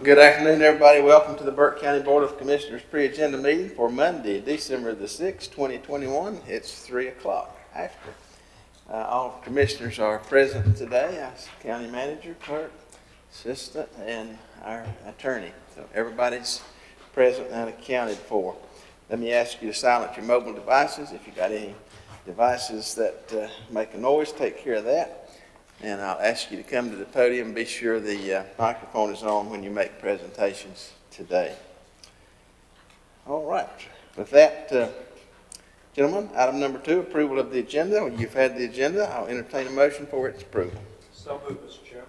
Good afternoon, everybody. Welcome to the Burke County Board of Commissioners pre-agenda meeting for Monday, December the 6th, 2021. It's 3 o'clock after. All commissioners are present today. County manager, clerk, assistant, and our attorney. So everybody's present and accounted for. Let me ask you to silence your mobile devices. If you've got any devices that make a noise, take care of that. And I'll ask you to come to the podium and be sure the microphone is on when you make presentations today. All right. With that, gentlemen, item number 2, approval of the agenda. When you've had the agenda, I'll entertain a motion for its approval. So moved, Mr. Chairman.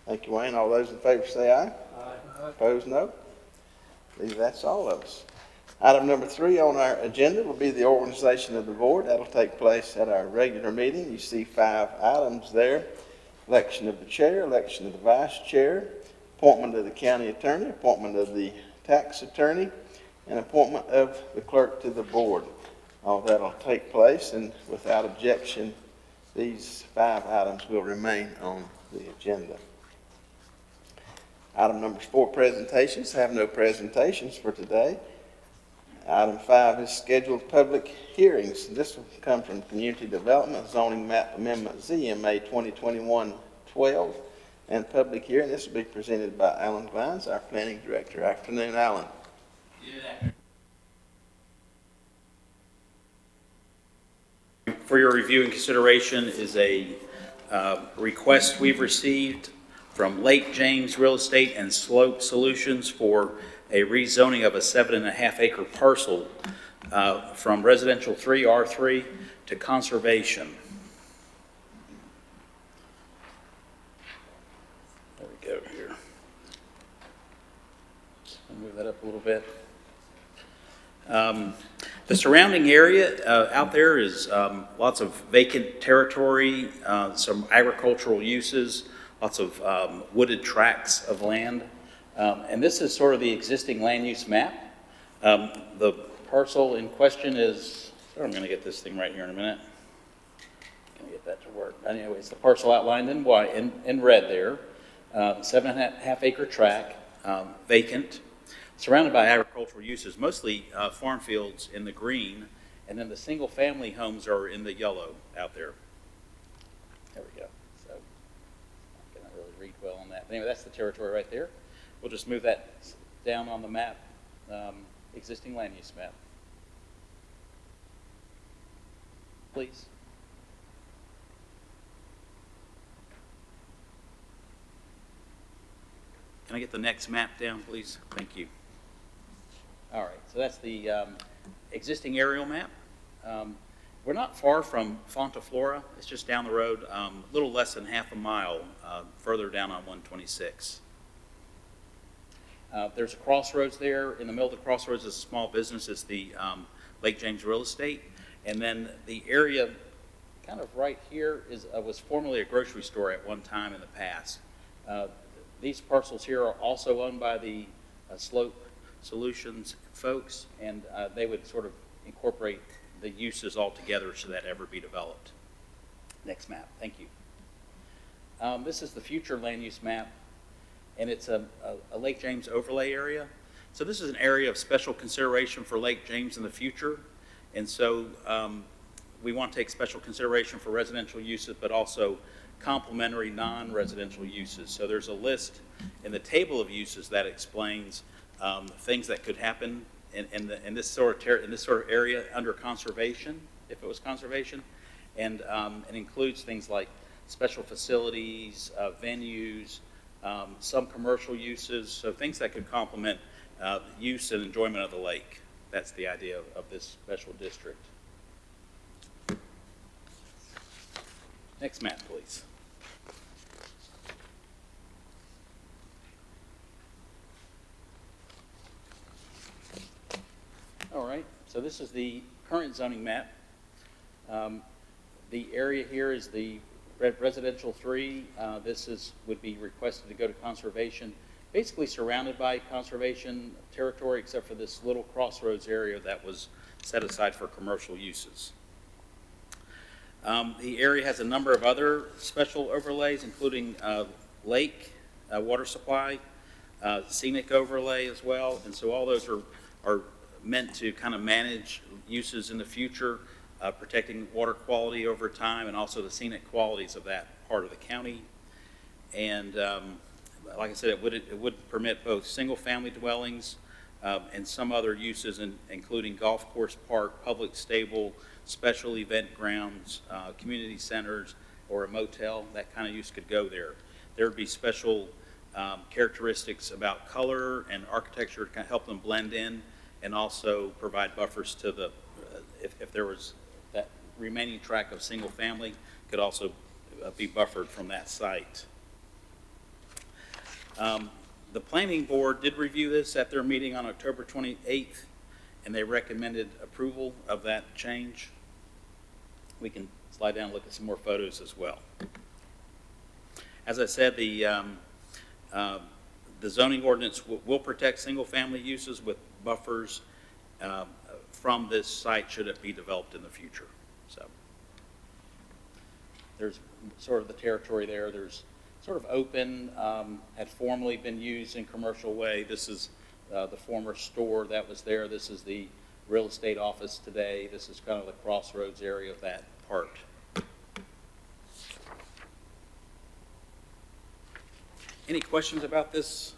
Thank you, Wayne. All those in favor say aye. Aye. Opposed, no. I believe that's all of us. Item number 3 on our agenda will be the organization of the board. That'll take place at our regular meeting. You see 5 items there. Election of the chair, election of the vice chair, appointment of the county attorney, appointment of the tax attorney, and appointment of the clerk to the board. All that'll take place, and without objection, these 5 items will remain on the agenda. Item number 4, presentations. Have no presentations for today. Item 5 is scheduled public hearings. This will come from Community Development Zoning Map Amendment ZMA 2021-12 and public hearing. This will be presented by Alan Vines, our planning director. Afternoon, Alan. Good afternoon. For your review and consideration is a request we've received from Lake James Real Estate and Slope Solutions for a rezoning of a 7.5 acre parcel from residential 3 R3 to conservation. There we go here. I'll move that up a little bit. The surrounding area out there is lots of vacant territory, some agricultural uses, lots of wooded tracts of land. And this is sort of the existing land use map. The parcel in question is, sorry, I'm going to get this thing right here in a minute. Going to get that to work. Anyways, the parcel outlined in white, in red there, 7.5 acre tract, vacant, surrounded by agricultural uses, mostly farm fields in the green, and then the single family homes are in the yellow out there. There we go. So, I'm not going to really read well on that. But anyway, that's the territory right there. We'll just move that down on the map, existing land use map. Please. Can I get the next map down, please? Thank you. All right, so that's the existing aerial map. We're not far from Fontaflora. It's just down the road, a little less than half a mile further down on 126. There's a crossroads there. In the middle of the crossroads is a small business. It's the Lake James Real Estate. And then the area kind of right here was formerly a grocery store at one time in the past. These parcels here are also owned by the Slope Solutions folks, and they would sort of incorporate the uses all together should that ever be developed. Next map. Thank you. This is the future land use map. And it's a Lake James overlay area. So this is an area of special consideration for Lake James in the future. And so we want to take special consideration for residential uses, but also complementary non-residential uses. So there's a list in the table of uses that explains things that could happen in this sort of area under conservation, if it was conservation, and it includes things like special facilities, venues, some commercial uses, so things that could complement use and enjoyment of the lake. That's the idea of this special district. Next map, please. All right, so this is the current zoning map. The area here is the residential 3. This would be requested to go to conservation, basically surrounded by conservation territory except for this little crossroads area that was set aside for commercial uses. The area has a number of other special overlays, including lake, water supply, scenic overlay as well. And so all those are meant to kind of manage uses in the future, protecting water quality over time, and also the scenic qualities of that part of the county. And like I said, it would permit both single-family dwellings and some other uses, including golf course park, public stable, special event grounds, community centers, or a motel. That kind of use could go there. There would be special characteristics about color and architecture to kind of help them blend in, and also provide buffers to the, if there was that remaining tract of single family, could also be buffered from that site. The planning board did review this at their meeting on October 28th, and they recommended approval of that change. We can slide down and look at some more photos as well. As I said, the zoning ordinance will protect single-family uses with buffers from this site should it be developed in the future. So there's sort of the territory there. There's sort of open, had formerly been used in commercial way. This is the former store that was there. This is the real estate office today. This is kind of the crossroads area of that part. Any questions about this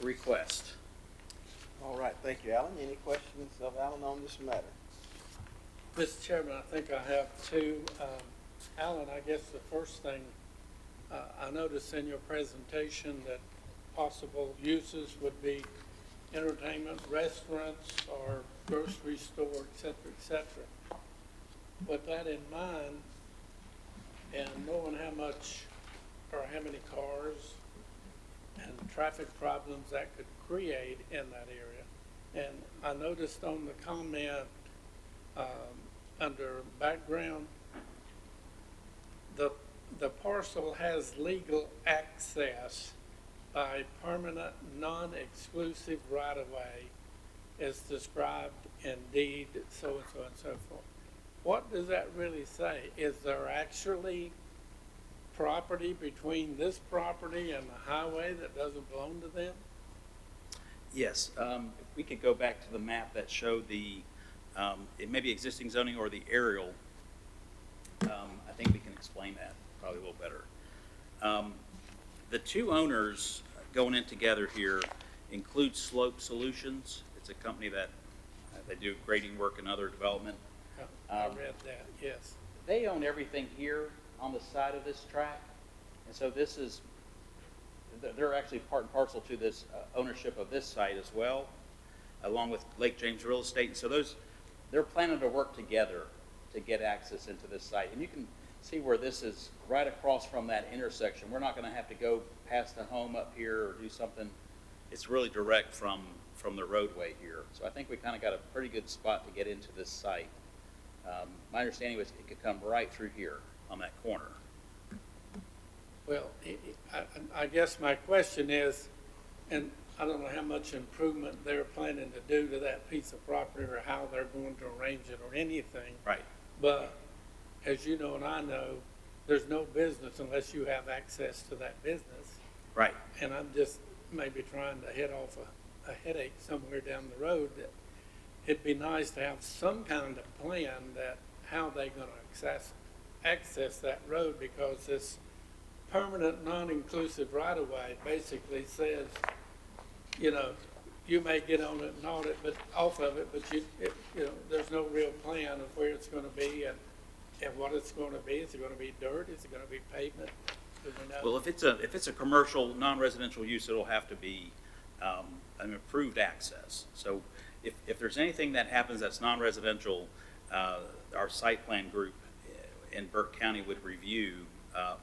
request? All right, thank you, Alan. Any questions of Alan on this matter? Mr. Chairman, I think I have two. Alan, I guess the first thing, I noticed in your presentation that possible uses would be entertainment, restaurants, or grocery store, et cetera, et cetera. With that in mind, and knowing how much or how many cars and traffic problems that could create in that area, and I noticed on the comment under background, the parcel has legal access by permanent, non-exclusive right-of-way as described in deed, so and so and so forth. What does that really say? Is there actually property between this property and the highway that doesn't belong to them? Yes, if we could go back to the map that showed the, it may be existing zoning or the aerial, I think we can explain that probably a little better. The two owners going in together here include Slope Solutions. It's a company that they do grading work and other development. I read that, yes. They own everything here on the side of this track, and so this is, they're actually part and parcel to this ownership of this site as well, along with Lake James Real Estate. And so they're planning to work together to get access into this site. And you can see where this is right across from that intersection. We're not going to have to go past the home up here or do something. It's really direct from the roadway here. So I think we kind of got a pretty good spot to get into this site. My understanding was it could come right through here on that corner. Well, I guess my question is, and I don't know how much improvement they're planning to do to that piece of property or how they're going to arrange it or anything. Right. But as you know and I know, there's no business unless you have access to that business. Right. And I'm just maybe trying to head off a headache somewhere down the road, that it'd be nice to have some kind of plan that how they're going to access that road, because this permanent non-inclusive right-of-way basically says, you know, you may get on it and audit, but off of it, but you know, there's no real plan of where it's going to be and what it's going to be. Is it going to be dirt? Is it going to be pavement? Do we know? Well, if it's a commercial, non-residential use, it'll have to be an approved access. So if there's anything that happens that's non-residential, our site plan group in Burke County would review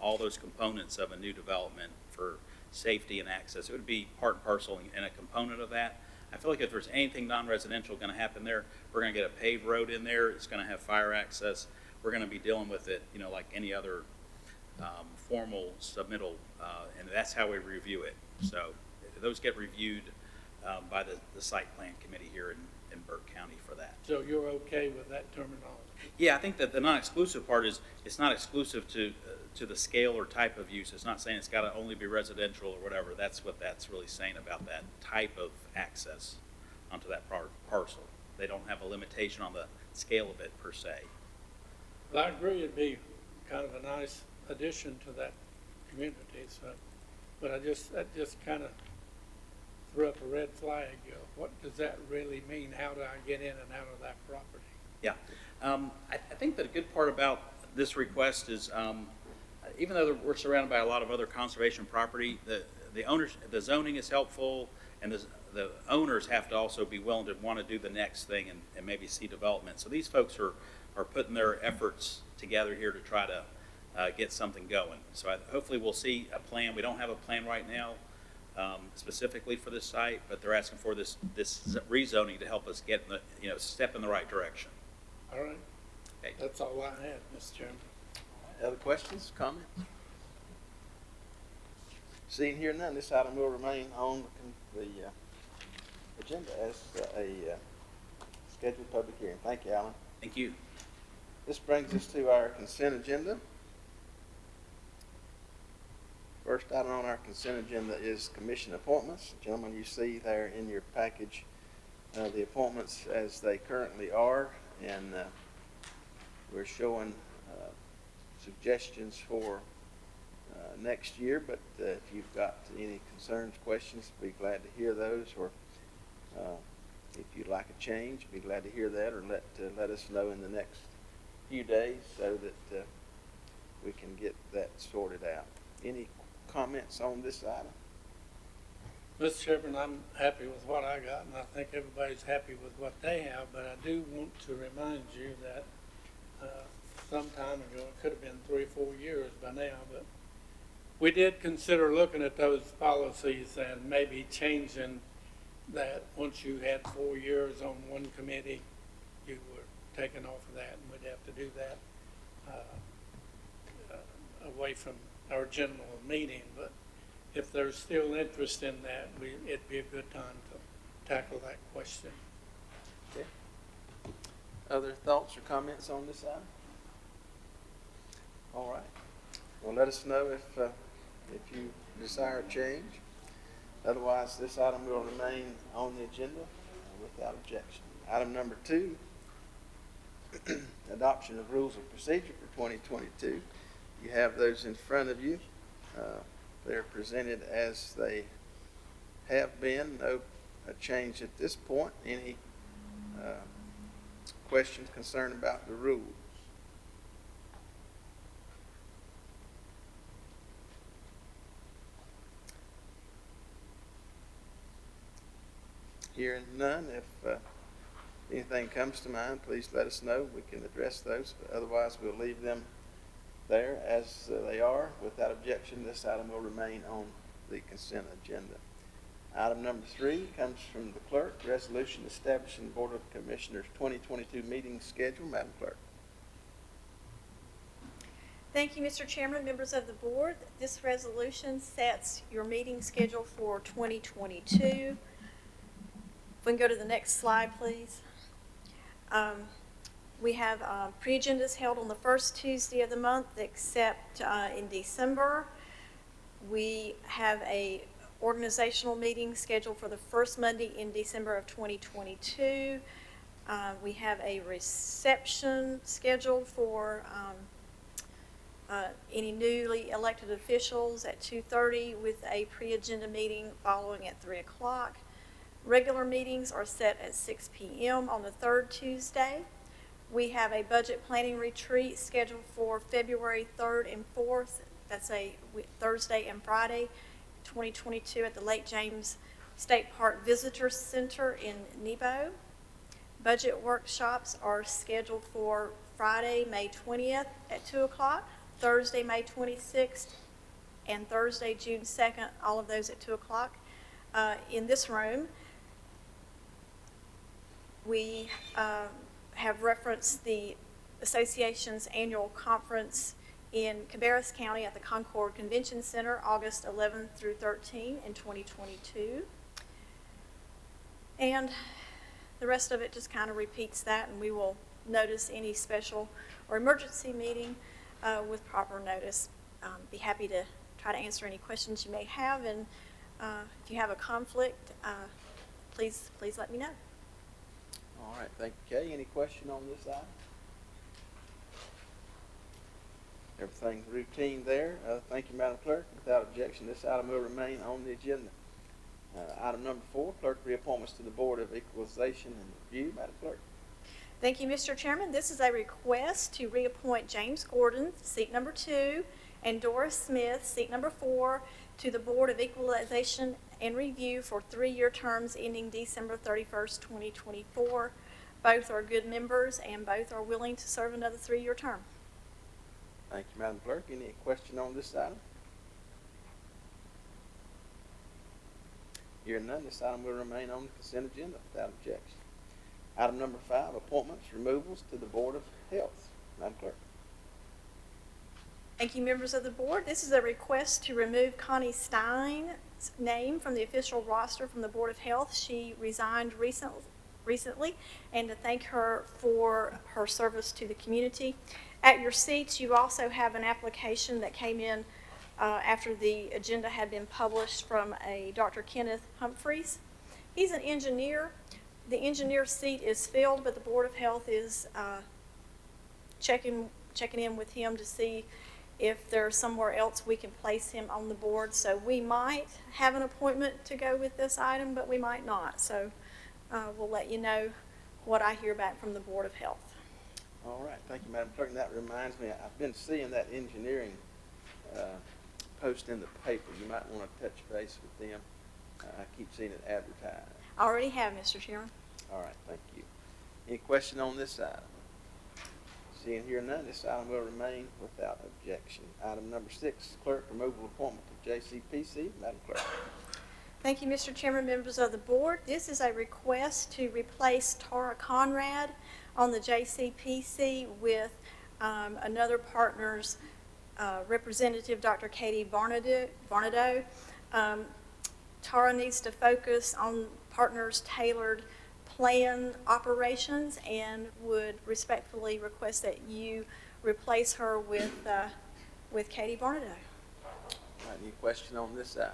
all those components of a new development for safety and access. It would be part and parcel and a component of that. I feel like if there's anything non-residential going to happen there, we're going to get a paved road in there. It's going to have fire access. We're going to be dealing with it, you know, like any other formal submittal, and that's how we review it. So those get reviewed by the site plan committee here in Burke County for that. So you're okay with that terminology? Yeah, I think that the non-exclusive part is, it's not exclusive to to the scale or type of use. It's not saying it's got to only be residential or whatever. That's what that's really saying about that type of access onto that parcel. They don't have a limitation on the scale of it per se. Well, I agree it'd be kind of a nice addition to that community, so, but that just kind of threw up a red flag. What does that really mean? How do I get in and out of that property? Yeah. I think that a good part about this request is, even though we're surrounded by a lot of other conservation property, the zoning is helpful, and the owners have to also be willing to want to do the next thing and maybe see development. So these folks are putting their efforts together here to try to get something going. So hopefully we'll see a plan. We don't have a plan right now specifically for this site, but they're asking for this rezoning to help us get step in the right direction. All right. Okay. That's all I had, Mr. Chairman. Other questions, comments? Seeing here none, this item will remain on the agenda as a scheduled public hearing. Thank you, Alan. Thank you. This brings us to our consent agenda. First item on our consent agenda is commission appointments. Gentlemen, you see there in your package the appointments as they currently are, and we're showing suggestions for next year, but if you've got any concerns, questions, be glad to hear those, or if you'd like a change, be glad to hear that, or let us know in the next few days so that we can get that sorted out. Any comments on this item? Mr. Chairman, I'm happy with what I got, and I think everybody's happy with what they have, but I do want to remind you that some time ago, it could have been 3 or 4 years by now, but we did consider looking at those policies and maybe changing that. Once you had 4 years on one committee, you were taken off of that, and we'd have to do that away from our general meeting. But if there's still interest in that, it'd be a good time to tackle that question. Okay. Other thoughts or comments on this item? All right. Well, let us know if you desire a change. Otherwise, this item will remain on the agenda without objection. Item number 2, adoption of rules of procedure for 2022. You have those in front of you. They're presented as they have been. No change at this point. Any questions, concern about the rules? Hearing none, if anything comes to mind, please let us know. We can address those, but otherwise we'll leave them there as they are. Without objection, this item will remain on the consent agenda. Item number 3 comes from the clerk, resolution establishing the Board of Commissioners 2022 meeting schedule. Madam Clerk. Thank you, Mr. Chairman, members of the board. This resolution sets your meeting schedule for 2022. If we can go to the next slide, please. We have pre-agendas held on the first Tuesday of the month, except in December. We have a organizational meeting scheduled for the first Monday in December of 2022. We have a reception scheduled for any newly elected officials at 2:30, with a pre-agenda meeting following at 3 o'clock. Regular meetings are set at 6 p.m. on the third Tuesday. We have a budget planning retreat scheduled for February 3rd and 4th. That's a Thursday and Friday, 2022, at the Lake James State Park Visitor Center in Nebo. Budget workshops are scheduled for Friday, May 20th at 2 o'clock, Thursday, May 26th, and Thursday, June 2nd, all of those at 2 o'clock in this room. We have referenced the association's annual conference in Cabarrus County at the Concord Convention Center, August 11th through 13th in 2022. And the rest of it just kind of repeats that, and we will notice any special or emergency meeting with proper notice. be happy to try to answer any questions you may have, and if you have a conflict, please let me know. All right, thank you, Kay. Any question on this item? Everything's routine there. Thank you, Madam Clerk. Without objection, this item will remain on the agenda. Item number 4, clerk reappointments to the Board of Equalization and Review. Madam Clerk. Thank you, Mr. Chairman. This is a request to reappoint James Gordon, seat number 2, and Doris Smith, seat number 4, to the Board of Equalization and Review for 3-year terms ending December 31st, 2024. Both are good members, and both are willing to serve another 3-year term. Thank you, Madam Clerk. Any question on this item? Hearing none, this item will remain on the consent agenda without objection. Item number 5, appointments, removals to the Board of Health. Madam Clerk. Thank you, members of the board. This is a request to remove Connie Stein's name from the official roster from the Board of Health. She resigned recently, and to thank her for her service to the community. At your seats, you also have an application that came in after the agenda had been published from a Dr. Kenneth Humphreys. He's an engineer. The engineer seat is filled, but the Board of Health is checking in with him to see if there's somewhere else we can place him on the board. So we might have an appointment to go with this item, but we might not. So we'll let you know what I hear back from the Board of Health. All right, thank you, Madam Clerk. And that reminds me, I've been seeing that engineering post in the paper. You might want to touch base with them. I keep seeing it advertised. I already have, Mr. Chairman. All right, thank you. Any question on this item? Seeing here none, this item will remain without objection. Item number 6, clerk removal appointment to JCPC. Madam Clerk. Thank you, Mr. Chairman, members of the board. This is a request to replace Tara Conrad on the JCPC with another partner's representative, Dr. Katie Barnadoe. Tara needs to focus on partners' tailored plan operations and would respectfully request that you replace her with Katie Barnadoe. All right, any question on this item?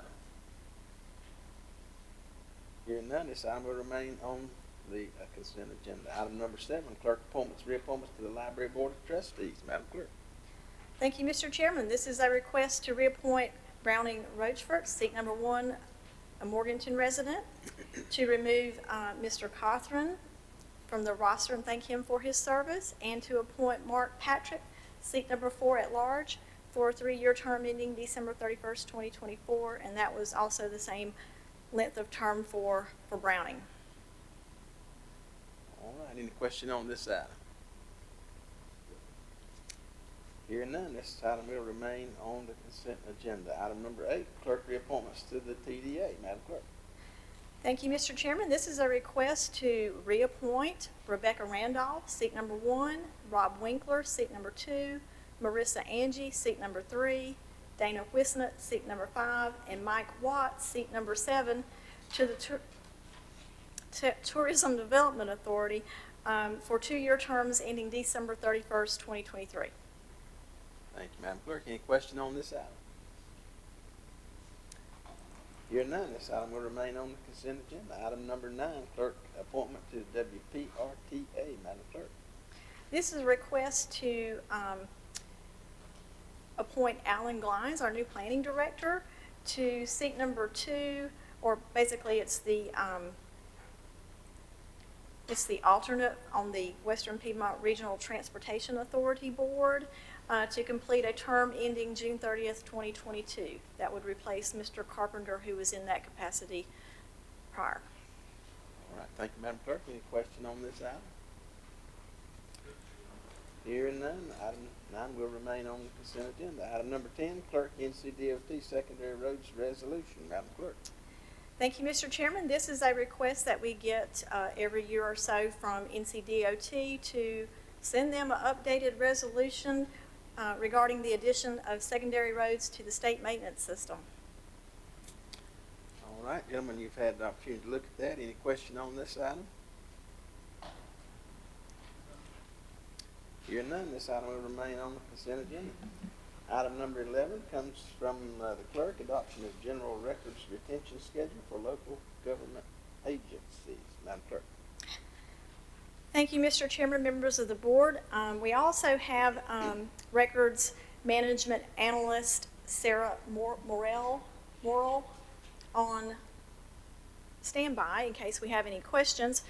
Hearing none, this item will remain on the consent agenda. Item number 7, clerk appointments, reappointments to the Library Board of Trustees. Madam Clerk. Thank you, Mr. Chairman. This is a request to reappoint Browning Rochford, seat number 1, a Morganton resident, to remove Mr. Cothran from the roster and thank him for his service, and to appoint Mark Patrick, seat number 4 at large, for a 3-year term ending December 31st, 2024, and that was also the same length of term for Browning. All right, any question on this item? Hearing none, this item will remain on the consent agenda. Item number 8, clerk reappointments to the TDA. Madam Clerk. Thank you, Mr. Chairman. This is a request to reappoint Rebecca Randolph, seat number 1, Rob Winkler, seat number 2, Marissa Angie, seat number 3, Dana Wisnett, seat number 5, and Mike Watts, seat number 7, to the Tourism Development Authority for 2-year terms ending December 31st, 2023. Thank you, Madam Clerk. Any question on this item? Hearing none, this item will remain on the consent agenda. Item number 9, clerk appointment to WPRTA. Madam Clerk. This is a request to appoint Alan Glines, our new planning director, to seat number 2, or basically it's the alternate on the Western Piedmont Regional Transportation Authority Board to complete a term ending June 30th, 2022. That would replace Mr. Carpenter, who was in that capacity prior. All right, thank you, Madam Clerk. Any question on this item? Hearing none, item 9 will remain on the consent agenda. Item number 10, clerk NCDOT secondary roads resolution. Madam Clerk. Thank you, Mr. Chairman. This is a request that we get every year or so from NCDOT to send them an updated resolution regarding the addition of secondary roads to the state maintenance system. All right, gentlemen, you've had the opportunity to look at that. Any question on this item? Hearing none, this item will remain on the consent agenda. Item number 11 comes from the clerk, adoption of general records retention schedule for local government agencies. Madam Clerk. Thank you, Mr. Chairman, members of the board. We also have records management analyst Sarah Morrell on standby in case we have any questions.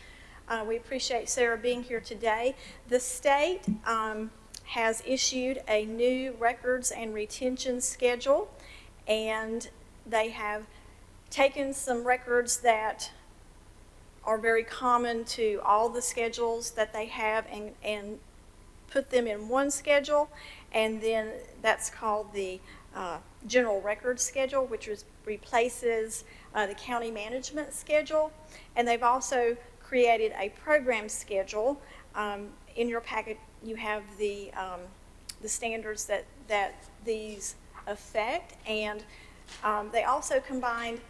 We appreciate Sarah being here today. The state has issued a new records and retention schedule, and they have taken some records that are very common to all the schedules that they have and put them in one schedule, and then that's called the general records schedule, which replaces the county management schedule. And they've also created a program schedule. In your packet you have the standards that these affect, and they also combined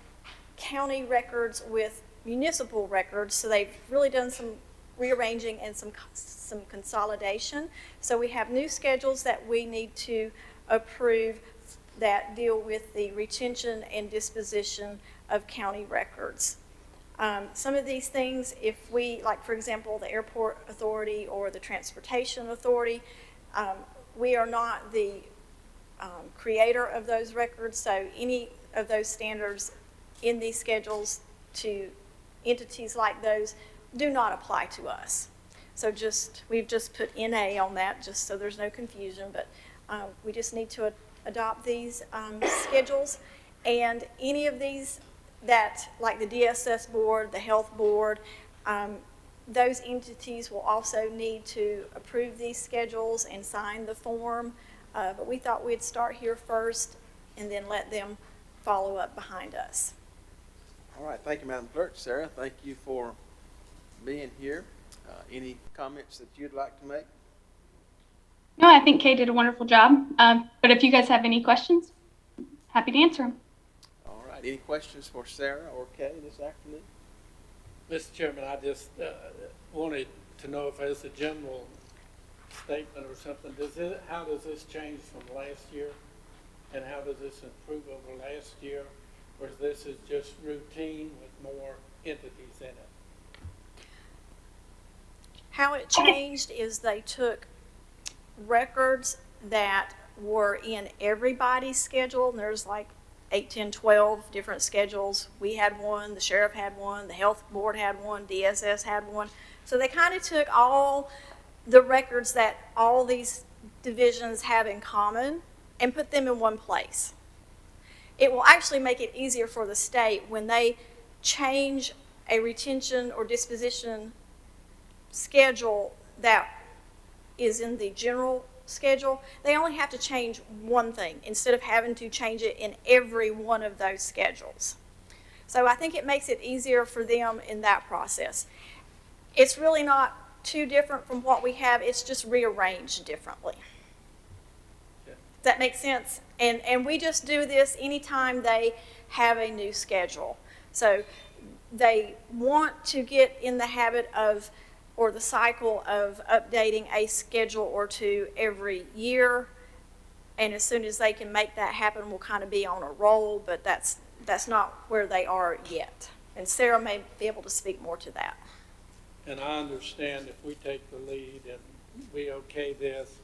county records with municipal records, so they've really done some rearranging and some consolidation. So we have new schedules that we need to approve that deal with the retention and disposition of county records. Some of these things, if we, like for example, the airport authority or the transportation authority, we are not the creator of those records, so any of those standards in these schedules to entities like those do not apply to us. So we've just put NA on that just so there's no confusion, but we just need to adopt these schedules. And any of these that, like the DSS board, the health board, those entities will also need to approve these schedules and sign the form. But we thought we'd start here first and then let them follow up behind us. All right, thank you, Madam Clerk. Sarah, thank you for being here. Any comments that you'd like to make? No, I think Kay did a wonderful job. But if you guys have any questions, happy to answer them. All right, any questions for Sarah or Kay this afternoon? Mr. Chairman, I just wanted to know if there's a general statement or something. How does this change from last year? And how does this improve over last year? Or this is just routine with more entities in it? How it changed is they took records that were in everybody's schedule, and there's like 8, 10, 12 different schedules. We had one, the sheriff had one, the health board had one, DSS had one. So they kind of took all the records that all these divisions have in common and put them in one place. It will actually make it easier for the state when they change a retention or disposition schedule that is in the general schedule. They only have to change one thing instead of having to change it in every one of those schedules. So I think it makes it easier for them in that process. It's really not too different from what we have, it's just rearranged differently. Okay. Does that make sense? And we just do this anytime they have a new schedule. So they want to get in the habit of, or the cycle of updating a schedule or two every year. And as soon as they can make that happen, we'll kind of be on a roll, but that's not where they are yet. And Sarah may be able to speak more to that. And I understand if we take the lead and we okay this,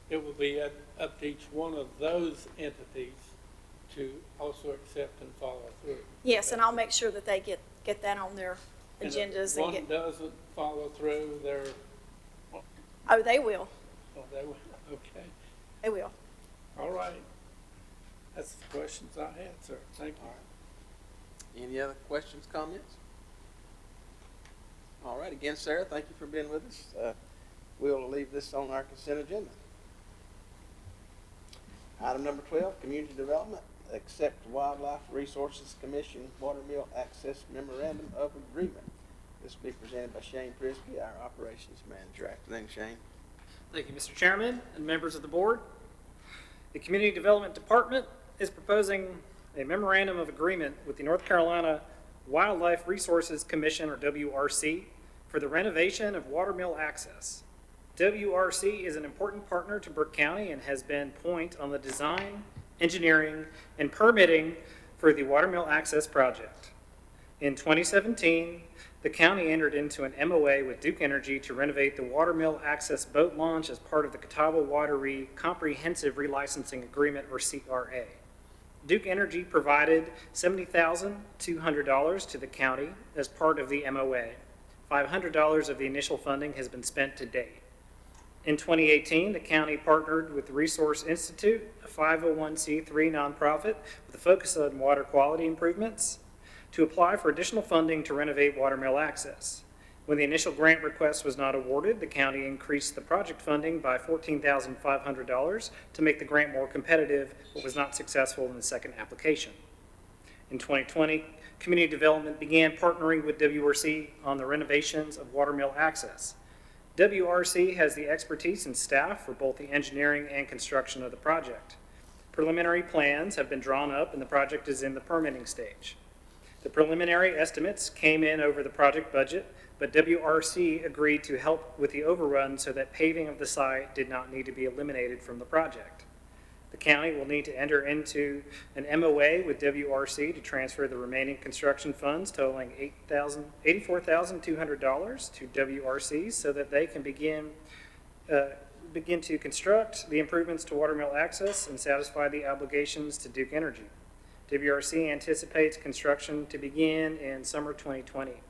it will be up to each one of those entities to also accept and follow through. Yes, and I'll make sure that they get that on their And agendas. if one doesn't follow through, they're... Oh, they will. Oh, they will, okay. They will. All right. That's the questions I had, sir. Thank you. Any other questions, comments? All right, again, Sarah, thank you for being with us. We'll leave this on our consent agenda. Item number 12, Community Development. Accept Wildlife Resources Commission Watermill Access Memorandum of Agreement. This will be presented by Shane Prisby, our Operations Manager. Afternoon, Shane. Thank you, Mr. Chairman and members of the board. The Community Development Department is proposing a memorandum of agreement with the North Carolina Wildlife Resources Commission, or WRC, for the renovation of Watermill Access. WRC is an important partner to Burke County and has been point on the design, engineering, and permitting for the Watermill Access Project. In 2017, the county entered into an MOA with Duke Energy to renovate the Watermill Access Boat Launch as part of the Catawba Water Comprehensive Relicensing Agreement, or CRA. Duke Energy provided $70,200 to the county as part of the MOA. $500 of the initial funding has been spent to date. In 2018, the county partnered with the Resource Institute, a 501c3 nonprofit with a focus on water quality improvements, to apply for additional funding to renovate Watermill Access. When the initial grant request was not awarded, the county increased the project funding by $14,500 to make the grant more competitive, but was not successful in the second application. In 2020, Community Development began partnering with WRC on the renovations of Watermill Access. WRC has the expertise and staff for both the engineering and construction of the project. Preliminary plans have been drawn up and the project is in the permitting stage. The preliminary estimates came in over the project budget, but WRC agreed to help with the overrun so that paving of the site did not need to be eliminated from the project. The county will need to enter into an MOA with WRC to transfer the remaining construction funds totaling $84,200 to WRC so that they can begin to construct the improvements to Watermill Access and satisfy the obligations to Duke Energy. WRC anticipates construction to begin in summer 2020.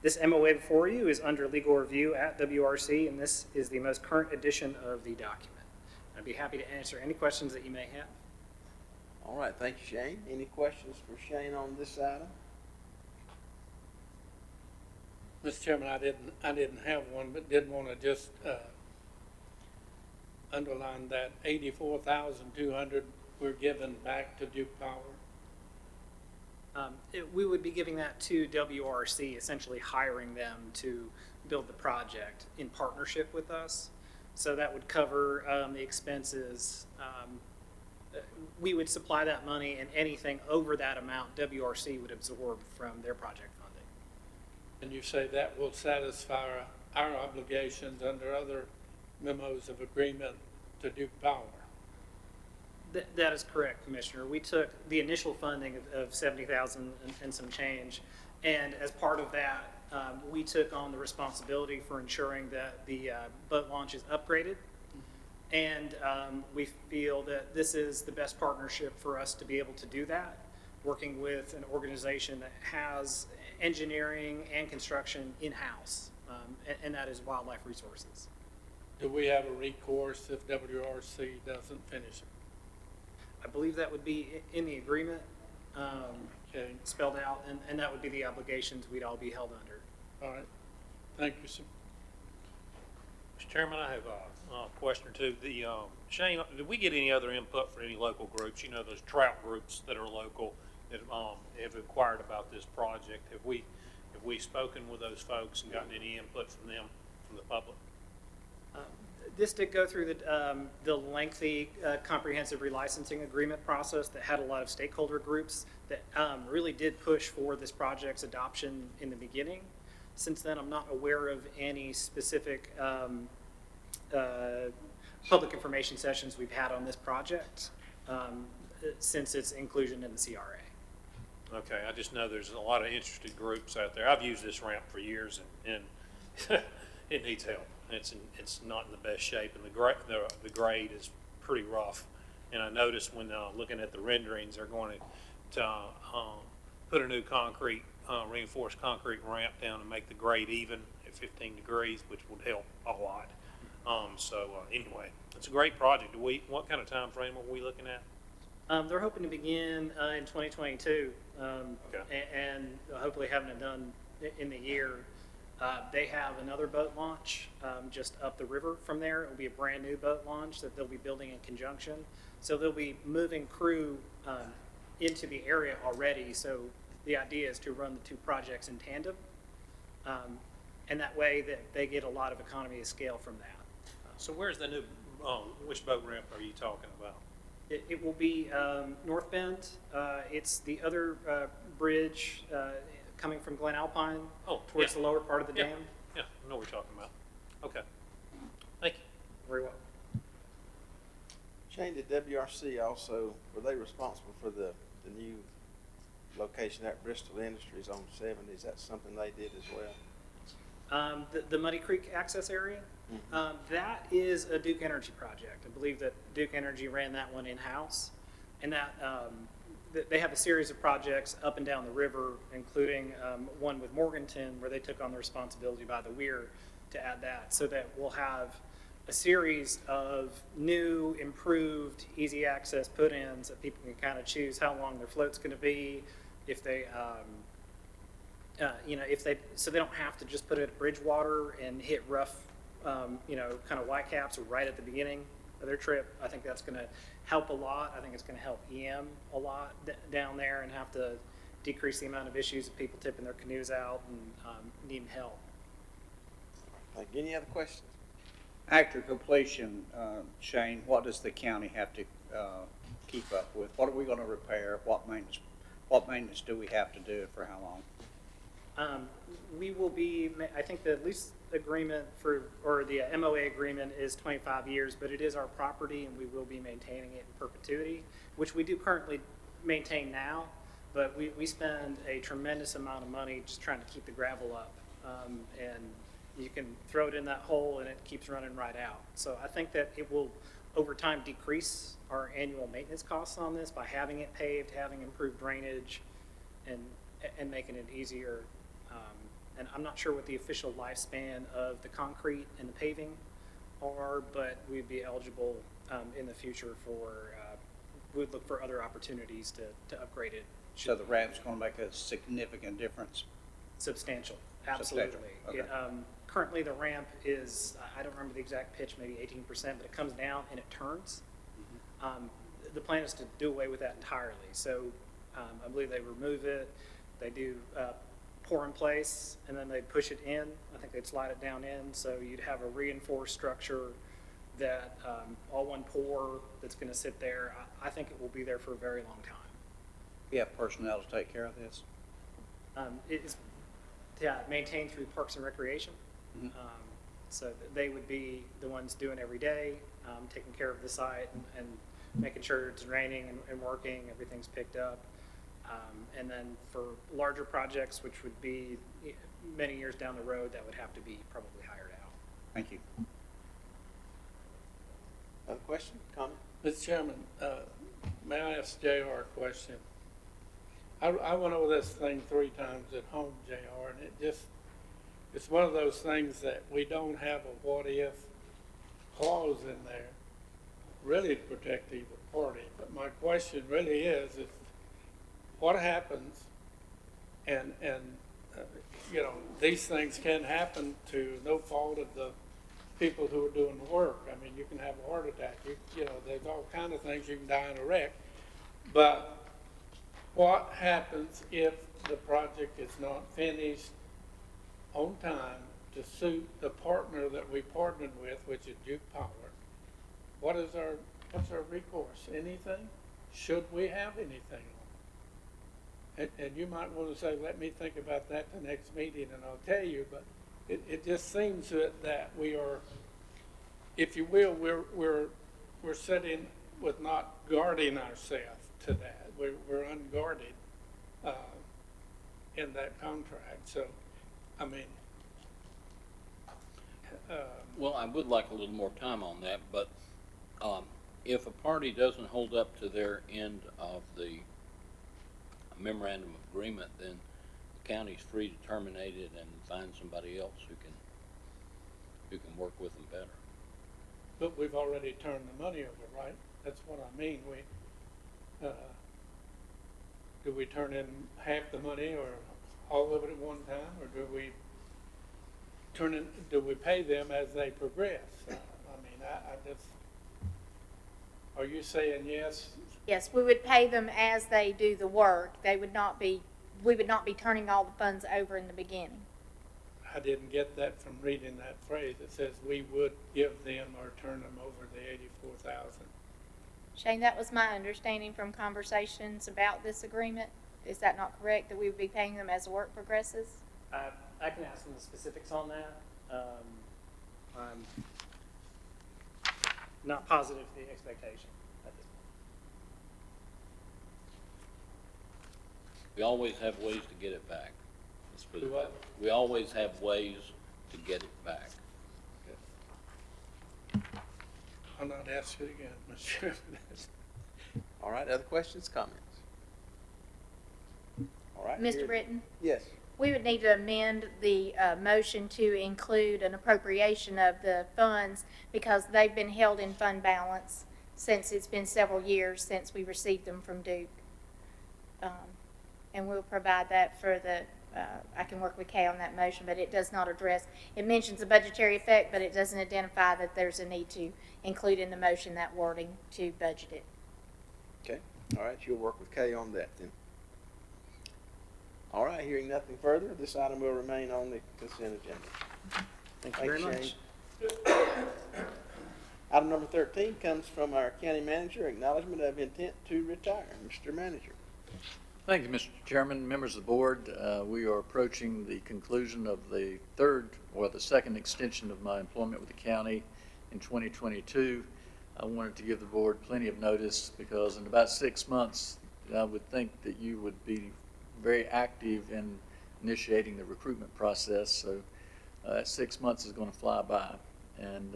This MOA before you is under legal review at WRC, and this is the most current edition of the document. I'd be happy to answer any questions that you may have. All right, thank you, Shane. Any questions for Shane on this item? Mr. Chairman, I didn't have one, but did want to just underline that 84,200 we're giving back to Duke Power. We would be giving that to WRC, essentially hiring them to build the project in partnership with us. So that would cover the expenses. We would supply that money, and anything over that amount, WRC would absorb from their project funding. And you say that will satisfy our obligations under other memos of agreement to Duke Power? That is correct, Commissioner. We took the initial funding of $70,000 and some change, and as part of that, we took on the responsibility for ensuring that the boat launch is upgraded, and we feel that this is the best partnership for us to be able to do that, working with an organization that has engineering and construction in-house, and that is Wildlife Resources. Do we have a recourse if WRC doesn't finish it? I believe that would be in the agreement, Okay, spelled out, and that would be the obligations we'd all be held under. all right. Thank you, sir. Mr. Chairman, I have a question or two. Shane, did we get any other input from any local groups? You know, those trout groups that are local that have inquired about this project. Have we spoken with those folks and gotten any input from them, from the public? This did go through the lengthy comprehensive relicensing agreement process that had a lot of stakeholder groups that really did push for this project's adoption in the beginning. Since then, I'm not aware of any specific public information sessions we've had on this project since its inclusion in the CRA. Okay, I just know there's a lot of interested groups out there. I've used this ramp for years, and it needs help. It's not in the best shape, and the grade is pretty rough. And I noticed when looking at the renderings, they're going to put a new reinforced concrete ramp down and make the grade even at 15 degrees, which would help a lot. Anyway, it's a great project. What kind of time frame are we looking at? They're hoping to begin in 2022, Okay. and hopefully having it done in the year. They have another boat launch just up the river from there. It will be a brand new boat launch that they'll be building in conjunction. So they'll be moving crew into the area already. So the idea is to run the two projects in tandem. And that way that they get a lot of economy of scale from that. So where's the new, which boat ramp are you talking about? It will be North Bend. It's the other bridge coming from Glen Alpine towards the lower part of the dam. Yeah, I know what we're talking about. Okay. Very well. Shane, did WRC also, were they responsible for the new location at Bristol Industries on 70? Is that something they did as well? The Muddy Creek access area, that is a Duke Energy project. I believe that Duke Energy ran that one in-house. And that they have a series of projects up and down the river, including one with Morganton, where they took on the responsibility by the weir to add that, so that we'll have a series of new, improved, easy access put-ins that people can kind of choose how long their float's going to be, if they, so they don't have to just put it at Bridgewater and hit rough, kind of white caps right at the beginning of their trip. I think that's going to help a lot. I think it's going to help EM a lot down there and have to decrease the amount of issues of people tipping their canoes out and needing help. Like, any other questions? After completion, Shane, what does the county have to keep up with? What are we going to repair? What maintenance do we have to do and for how long? We will be, I think the lease agreement or the MOA agreement is 25 years, but it is our property and we will be maintaining it in perpetuity, which we do currently maintain now, but we spend a tremendous amount of money just trying to keep the gravel up. And you can throw it in that hole and it keeps running right out. So I think that it will, over time, decrease our annual maintenance costs on this by having it paved, having improved drainage, and making it easier. And I'm not sure what the official lifespan of the concrete and the paving are, but we'd be eligible in the future for, we'd look for other opportunities to upgrade it. So the ramp's going to make a significant difference? Substantial, absolutely. Okay. Currently the ramp is, I don't remember the exact pitch, maybe 18%, but it comes down and it turns. The plan is to do away with that entirely. So I believe they remove it, they do pour in place, and then they push it in. I think they'd slide it down in, so you'd have a reinforced structure that all one pour that's going to sit there. I think it will be there for a very long time. We have personnel to take care of this? It is maintained through Parks and Recreation. So they would be the ones doing every day, taking care of the site and making sure it's draining and working, everything's picked up. And then for larger projects, which would be many years down the road, that would have to be probably hired out. Thank you. Other question, comment? Mr. Chairman, may I ask JR a question? I went over this thing 3 times at home, JR, and it's one of those things that we don't have a what-if clause in there really to protect either party. But my question really is what happens, and these things can happen to no fault of the people who are doing the work. I mean, you can have a heart attack. There's all kinds of things. You can die in a wreck. But what happens if the project is not finished on time to suit the partner that we partnered with, which is Duke Power? What's our recourse? Anything? Should we have anything? And you might want to say, let me think about that the next meeting and I'll tell you, but it just seems that we are, if you will, we're sitting with not guarding ourselves to that. We're unguarded in that contract. So, I mean, well, I would like a little more time on that, but if a party doesn't hold up to their end of the memorandum of agreement, then the county's free to terminate it and find somebody else who can work with them better. but we've already turned the money over, right? That's what I mean. Do we turn in half the money or all of it at one time, or do we pay them as they progress? I mean, I just, are you saying yes? Yes, we would pay them as they do the work. We would not be turning all the funds over in the beginning. I didn't get that from reading that phrase. It says we would give them or turn them over the $84,000. Shane, that was my understanding from conversations about this agreement. Is that not correct, that we would be paying them as the work progresses? I can ask them the specifics on that. not positive to the expectation at this point. We always have ways to get it back. Let's put it Do what? that way. We always have ways to get it back. I'll not ask it again, Mr. Chairman. All right, other questions, comments? All right. Mr. here- Britton, Yes. we would need to amend the motion to include an appropriation of the funds because they've been held in fund balance since it's been several years since we received them from Duke. And we'll provide that for the, I can work with Kay on that motion, but it does not address, it mentions the budgetary effect, but it doesn't identify that there's a need to include in the motion that wording to budget it. Okay, all right, you'll work with Kay on that then. All right, hearing nothing further, this item will remain on the consent agenda. Thank you very much. Shane. Item number 13 comes from our county manager, acknowledgement of intent to retire. Mr. Manager. Thank you, Mr. Chairman, members of the board. We are approaching the conclusion of the second extension of my employment with the county in 2022. I wanted to give the board plenty of notice because in about 6 months, I would think that you would be very active in initiating the recruitment process. So 6 months is going to fly by. And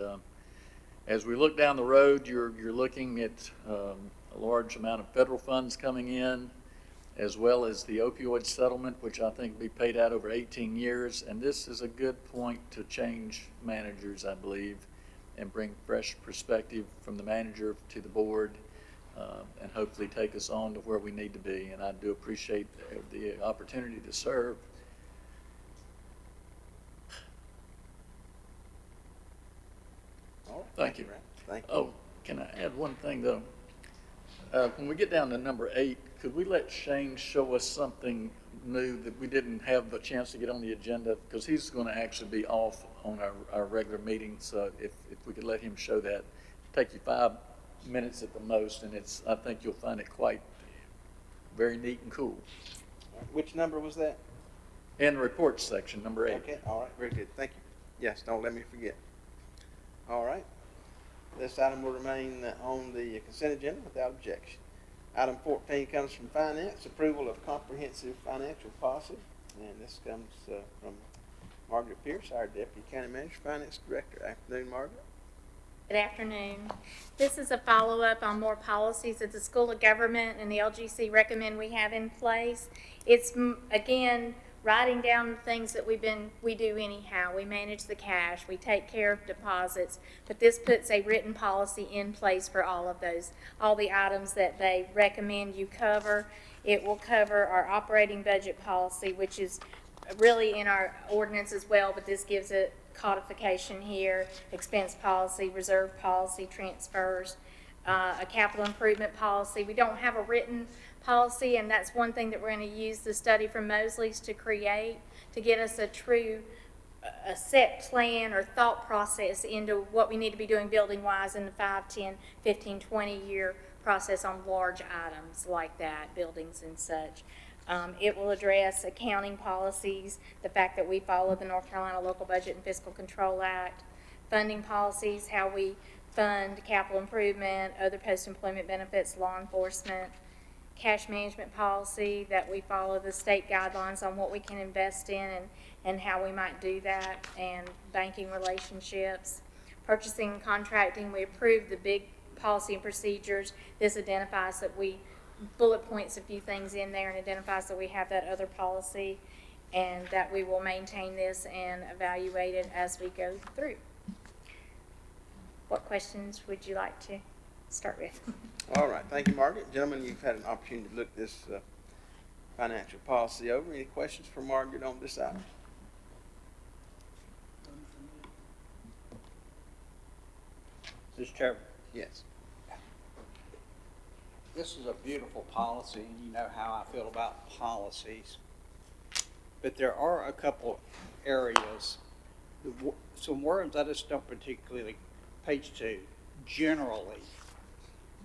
as we look down the road, you're looking at a large amount of federal funds coming in, as well as the opioid settlement, which I think will be paid out over 18 years. And this is a good point to change managers, I believe, and bring fresh perspective from the manager to the board, and hopefully take us on to where we need to be. And I do appreciate the opportunity to serve. All right, Thank you. Ray. Thank you. Oh, can I add one thing, though? When we get down to number 8, could we let Shane show us something new that we didn't have a chance to get on the agenda? Because he's going to actually be off on our regular meeting, so if we could let him show that. Take you 5 minutes at the most, and I think you'll find it quite very neat and cool. Which number was that? In the reports section, number 8. Okay, all right, very good, thank you. Yes, don't let me forget. All right, this item will remain on the consent agenda without objection. Item 14 comes from Finance, approval of comprehensive financial policy, and this comes from Margaret Pierce, our Deputy County Manager, Finance Director. Afternoon, Margaret. Good afternoon. This is a follow-up on more policies that the School of Government and the LGC recommend we have in place. It's, again, writing down things that we do anyhow. We manage the cash, we take care of deposits, but this puts a written policy in place for all of those, all the items that they recommend you cover. It will cover our operating budget policy, which is really in our ordinance as well, but this gives it codification here, expense policy, reserve policy, transfers, a capital improvement policy. We don't have a written policy, and that's one thing that we're going to use the study from Mosley's to create, to get us a true, a set plan or thought process into what we need to be doing building-wise in the 5, 10, 15, 20-year process on large items like that, buildings and such. It will address accounting policies, the fact that we follow the North Carolina Local Budget and Fiscal Control Act, funding policies, how we fund capital improvement, other post-employment benefits, law enforcement, cash management policy, that we follow the state guidelines on what we can invest in and how we might do that, and banking relationships. Purchasing and contracting, we approve the big policy and procedures. This identifies that we bullet points a few things in there and identifies that we have that other policy and that we will maintain this and evaluate it as we go through. What questions would you like to start with? All right, thank you, Margaret. Gentlemen, you've had an opportunity to look this financial policy over. Any questions for Margaret on this item? Mr. Chairman, Yes. this is a beautiful policy, and you know how I feel about policies. But there are a couple areas, some words I just don't particularly, page 2, generally,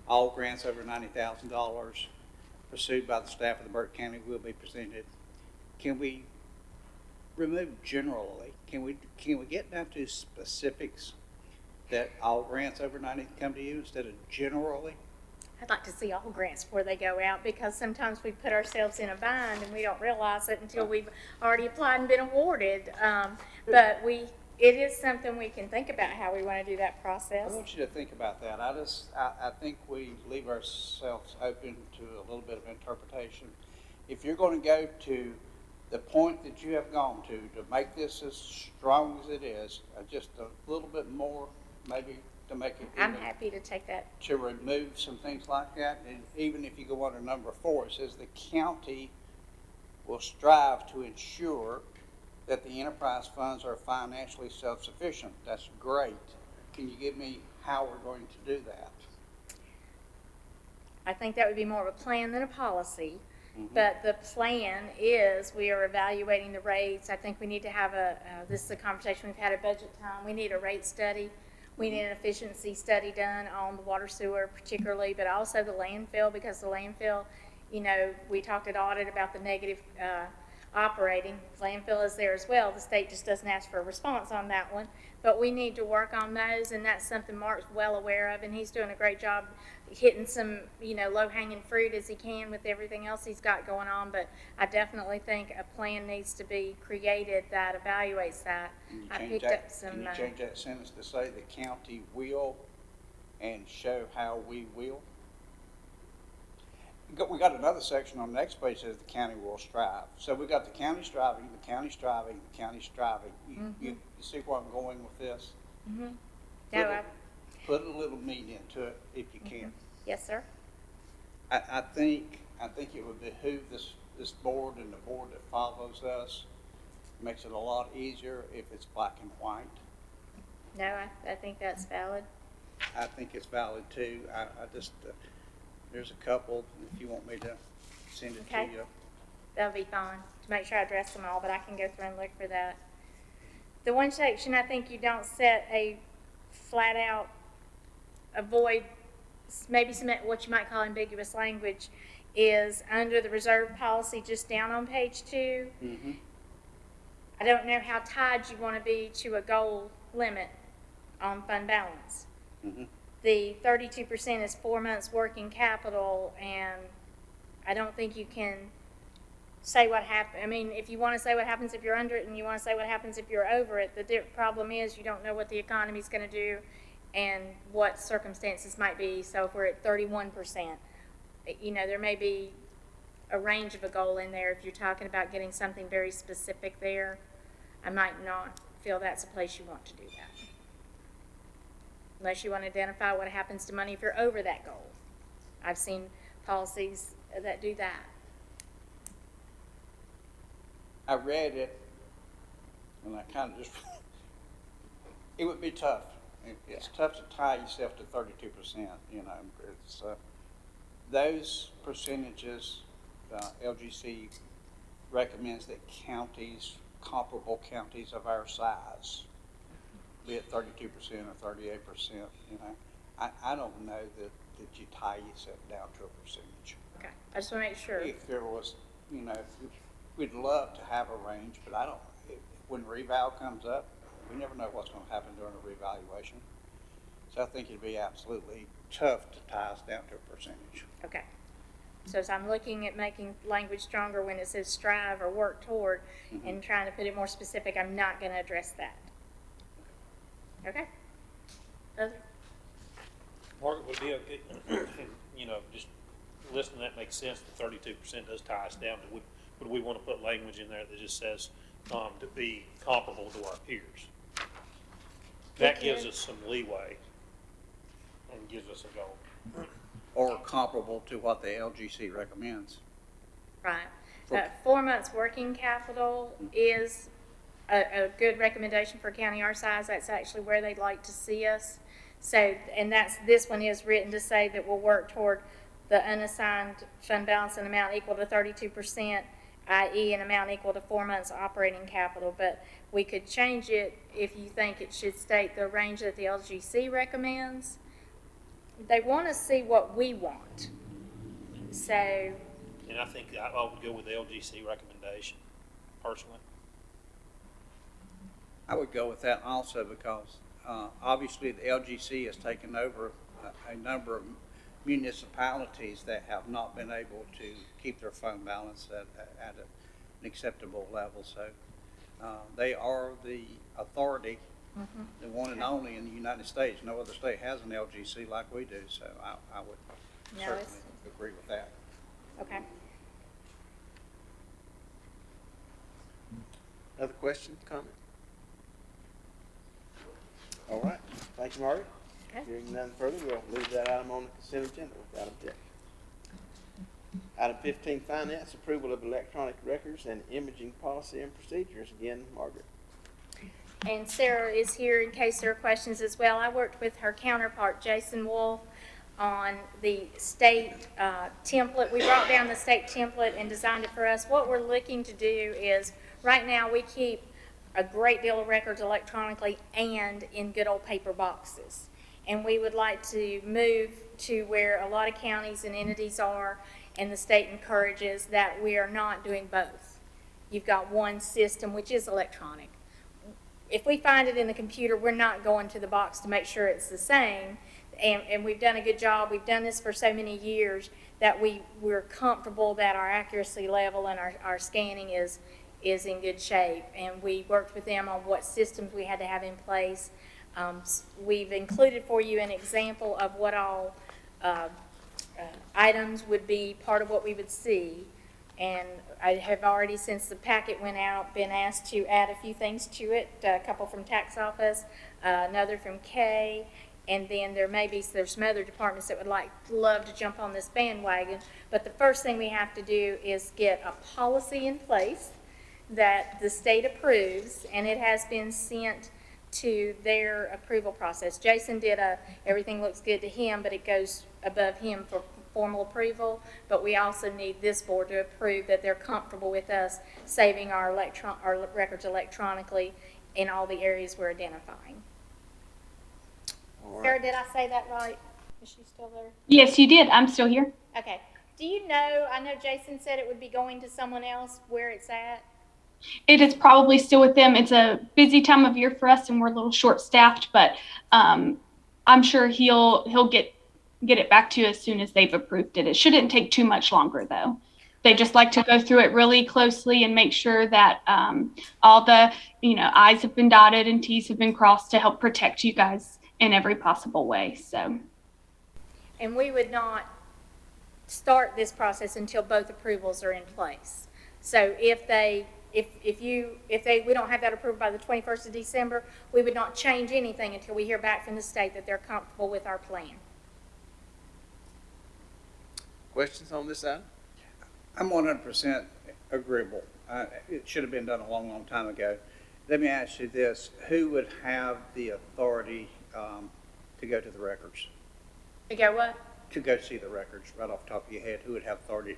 all grants over $90,000 pursued by the staff of the Burke County will be presented. Can we remove generally? Can we get down to specifics? that all grants over 90 come to you instead of generally? I'd like to see all grants before they go out, because sometimes we put ourselves in a bind and we don't realize it until we've already applied and been awarded. But it is something we can think about how we want to do that I process. want you to think about that. I think we leave ourselves open to a little bit of interpretation. If you're going to go to the point that you have gone to make this as strong as it is, just a little bit more, maybe to make it I'm even, happy to take that. to remove some things like that. And even if you go under number 4, it says the county will strive to ensure that the enterprise funds are financially self-sufficient. That's great. Can you give me how we're going to do that? I think that would be more of a plan than a policy. Mm-hmm. But the plan is we are evaluating the rates. I think we need to have this is a conversation we've had at budget time. We need a rate study. We need an efficiency study done on the water sewer particularly, but also the landfill, because the landfill, we talked at audit about the negative operating. Landfill is there as well. The state just doesn't ask for a response on that one. But we need to work on those, and that's something Mark's well aware of, and he's doing a great job hitting some, low-hanging fruit as he can with everything else he's got going on. But I definitely think a plan needs to be created that evaluates that. Can you change that sentence to say the county will and show how we will? We got another section on the next page that says the county will strive. So we got the county striving, the county striving, the county striving. You see where I'm going with this? Mm-hmm. Put a little meat into it if you can. Yes, sir. I think it would behoove this board and the board that follows us. Makes it a lot easier if it's black and white. No, I think that's valid. I think it's valid too. I just there's a couple, if you want me to send it to you. That'll be fine, to make sure I address them all, but I can go through and look for that. The one section I think you don't set a flat out avoid, maybe some what you might call ambiguous language, is under the reserve policy just down on page 2. Mm-hmm. I don't know how tied you want to be to a goal limit on fund balance. Mm-hmm. The 32% is 4 months working capital, and I don't think you can say what happens. I mean, if you want to say what happens if you're under it and you want to say what happens if you're over it, the problem is you don't know what the economy is going to do and what circumstances might be. So if we're at 31%, there may be a range of a goal in there. If you're talking about getting something very specific there, I might not feel that's a place you want to do that. Unless you want to identify what happens to money if you're over that goal. I've seen policies that do that. I read it, and I kind of just, it would be tough. It's tough to tie yourself to 32%, It's, those percentages, LGC recommends that counties, comparable counties of our size, be it 32% or 38%, I don't know that you tie yourself down to a percentage. Okay, I just want to make sure. If there was, we'd love to have a range, but when reval comes up, we never know what's going to happen during a revaluation. So I think it'd be absolutely tough to tie us down to a percentage. Okay. So as I'm looking at making language stronger when it says strive or work toward and trying to put it more specific, I'm not going to address that. Okay. Other? Margaret, would be okay, just listening to that makes sense. The 32% does tie us down. Would we want to put language in there that just says to be comparable to our peers? That gives us some leeway and gives us a goal. Or comparable to what the LGC recommends. Right. 4 months working capital is a good recommendation for a county our size. That's actually where they'd like to see us. So, and this one is written to say that we'll work toward the unassigned fund balance an amount equal to 32%, i.e. an amount equal to 4 months operating capital. But we could change it if you think it should state the range that the LGC recommends. They want to see what we want. So. And I think I would go with the LGC recommendation, personally. I would go with that also because Obviously, the LGC has taken over a number of municipalities that have not been able to keep their fund balance at an acceptable level. So they are the authority, the one and only in the United States. No other state has an LGC like we do, so I would No, certainly it's- agree with that. Okay. Other questions, comments? All right, thank you, Margaret. Okay. Hearing none further, we'll leave that item on the consent agenda without objection. Item 15, finance, approval of electronic records and imaging policy and procedures. Again, Margaret. And Sarah is here in case there are questions as well. I worked with her counterpart, Jason Wolf, on the state template. We brought down the state template and designed it for us. What we're looking to do is, right now, we keep a great deal of records electronically and in good old paper boxes. And we would like to move to where a lot of counties and entities are, and the state encourages that we are not doing both. You've got one system, which is electronic. If we find it in the computer, we're not going to the box to make sure it's the same. And we've done a good job. We've done this for so many years that we're comfortable that our accuracy level and our scanning is in good shape. And we worked with them on what systems we had to have in place. We've included for you an example of what all items would be part of what we would see. And I have already, since the packet went out, been asked to add a few things to it, a couple from tax office, another from K, and then there's some other departments that would love to jump on this bandwagon. But the first thing we have to do is get a policy in place that the state approves, and it has been sent to their approval process. Jason did everything looks good to him, but it goes above him for formal approval. But we also need this board to approve that they're comfortable with us saving our records electronically in all the areas we're identifying. All right. Sarah, did I say that right? Is she still there? Yes, you did. I'm still here. Okay. Do you know, I know Jason said it would be going to someone else, where it's at? It is probably still with them. It's a busy time of year for us, and we're a little short-staffed, but I'm sure he'll get it back to you as soon as they've approved it. It shouldn't take too much longer, though. They just like to go through it really closely and make sure that all the I's have been dotted and T's have been crossed to help protect you guys in every possible way. So, And we would not start this process until both approvals are in place. So if we don't have that approved by the 21st of December, we would not change anything until we hear back from the state that they're comfortable with our plan. Questions on this item? I'm 100% agreeable. It should have been done a long, long time ago. Let me ask you this. Who would have the authority to go to the records? To go what? To go see the records, right off the top of your head? Who would have authority?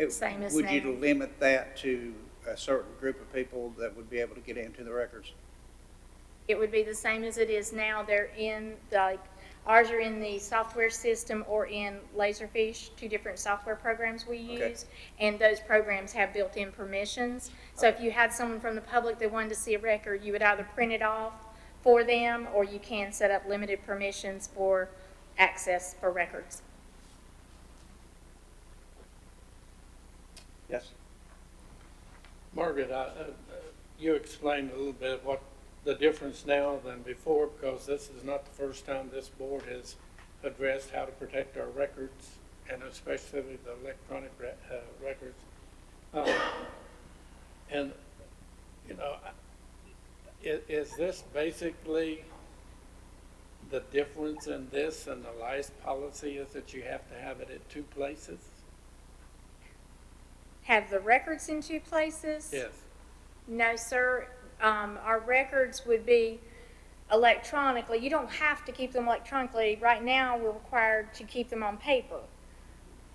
Same as Would now. you limit that to a certain group of people that would be able to get into the records? It would be the same as it is now. They're in, ours are in the software system or in Laserfish, two different software programs we use. Okay. And those programs have built-in permissions. So if you had someone from the public that wanted to see a record, you would either print it off for them, or you can set up limited permissions for access for records. Yes. Margaret, you explained a little bit what the difference now than before, because this is not the first time this board has addressed how to protect our records, and especially the electronic records. And, is this basically the difference in this and the last policy is that you have to have it at two places? Have the records in two places? Yes. No, sir. Our records would be electronically. You don't have to keep them electronically. Right now, we're required to keep them on paper.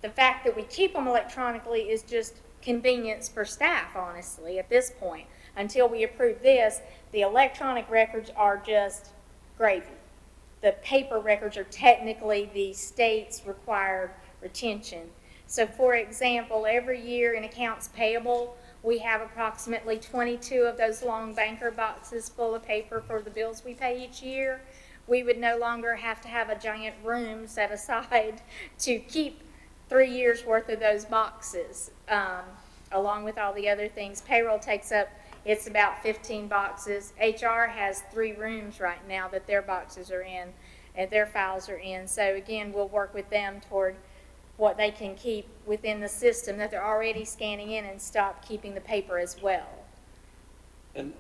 The fact that we keep them electronically is just convenience for staff, honestly, at this point. Until we approve this, the electronic records are just gravy. The paper records are technically the state's required retention. So, for example, every year in accounts payable, We have approximately 22 of those long banker boxes full of paper for the bills we pay each year. We would no longer have to have a giant room set aside to keep 3 years' worth of those boxes, along with all the other things. Payroll takes up, it's about 15 boxes. HR has 3 rooms right now that their boxes are in and their files are in. So again, we'll work with them toward what they can keep within the system that they're already scanning in and stop keeping the paper as well. And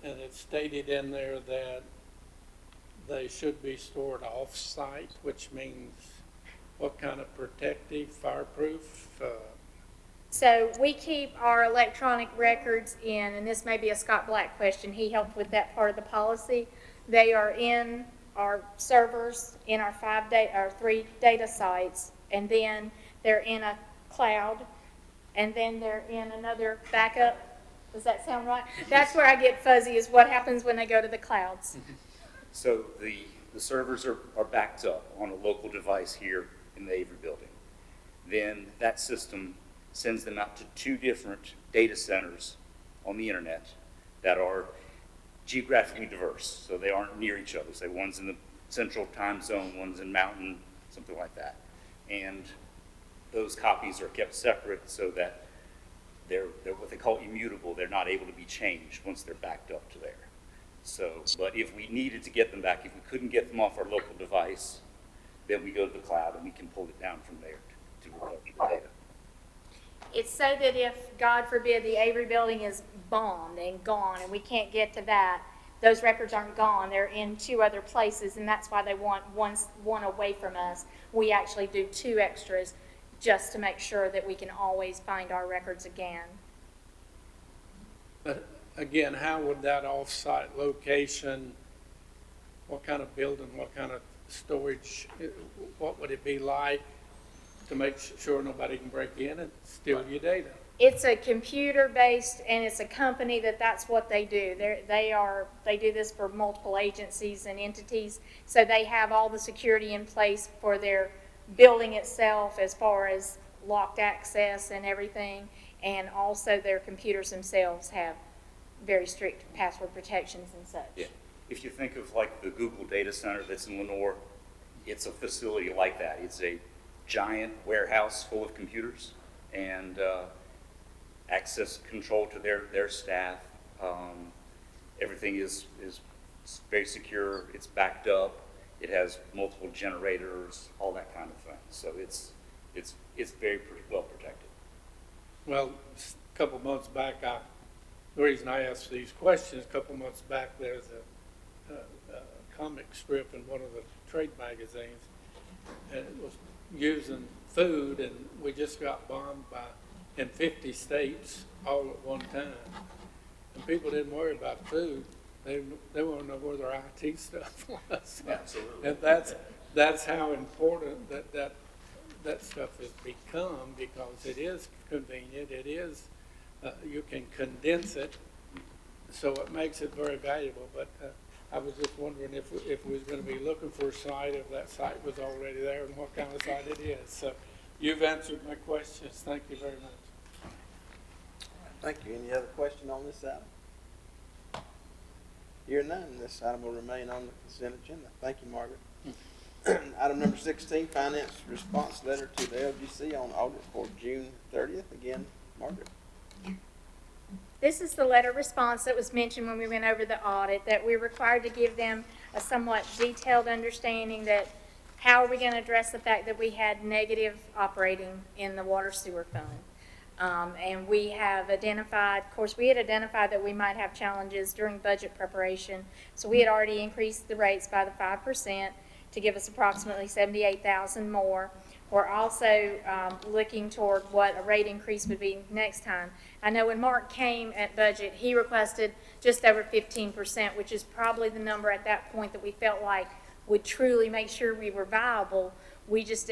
it's stated in there that they should be stored off-site, which means what kind of protective, fireproof? So we keep our electronic records in, and this may be a Scott Black question, he helped with that part of the policy. They are in our servers, in our 3 data sites, and then they're in a cloud, and then they're in another backup. Does that sound right? That's where I get fuzzy, is what happens when they go to the clouds. So the servers are backed up on a local device here in the Avery building. Then that system sends them out to 2 different data centers on the internet that are geographically diverse. So they aren't near each other. Say one's in the central time zone, one's in mountain, something like that. And those copies are kept separate so that they're what they call immutable. They're not able to be changed once they're backed up to there. So, but if we needed to get them back, if we couldn't get them off our local device, then we go to the cloud and we can pull it down from there to recover the data. It's so that if, God forbid, the Avery building is bombed and gone and we can't get to that, those records aren't gone. They're in 2 other places, and that's why they want one away from us. We actually do 2 extras just to make sure that we can always find our records again. But again, how would that off-site location, what kind of building, what kind of storage, what would it be like to make sure nobody can break in and steal your data? It's a computer-based, and it's a company that's what they do. They do this for multiple agencies and entities, so they have all the security in place for their building itself as far as locked access and everything, and also their computers themselves have very strict password protections and such. Yeah. If you think of like the Google data center that's in Lenore, it's a facility like that. It's a giant warehouse full of computers and access control to their staff. Everything is very secure. It's backed up. It has multiple generators, all that kind of thing. So it's very well protected. Well, a couple months back, the reason I asked these questions, a couple months back, there's a comic strip in one of the trade magazines, and it was using food, and we just got bombed in 50 states all at one time. And people didn't worry about food. They want to know where their IT stuff was. Absolutely. And that's how important that stuff has become, because it is convenient. It is, you can condense it, so it makes it very valuable. But I was just wondering if we was going to be looking for a site, if that site was already there, and what kind of site it is. So you've answered my questions. Thank you very much. Thank you. Any other question on this item? Hearing none, this item will remain on the consent agenda. Thank you, Margaret. Item number 16, finance response letter to the LGC on audit for June 30th. Again, Margaret. This is the letter response that was mentioned when we went over the audit, that we're required to give them a somewhat detailed understanding that how are we going to address the fact that we had negative operating in the water sewer fund. And we have identified, of course, we had identified that we might have challenges during budget preparation. So we had already increased the rates by the 5% to give us approximately $78,000 more. We're also looking toward what a rate increase would be next time. I know when Mark came at budget, he requested just over 15%, which is probably the number at that point that we felt like would truly make sure we were viable. We just,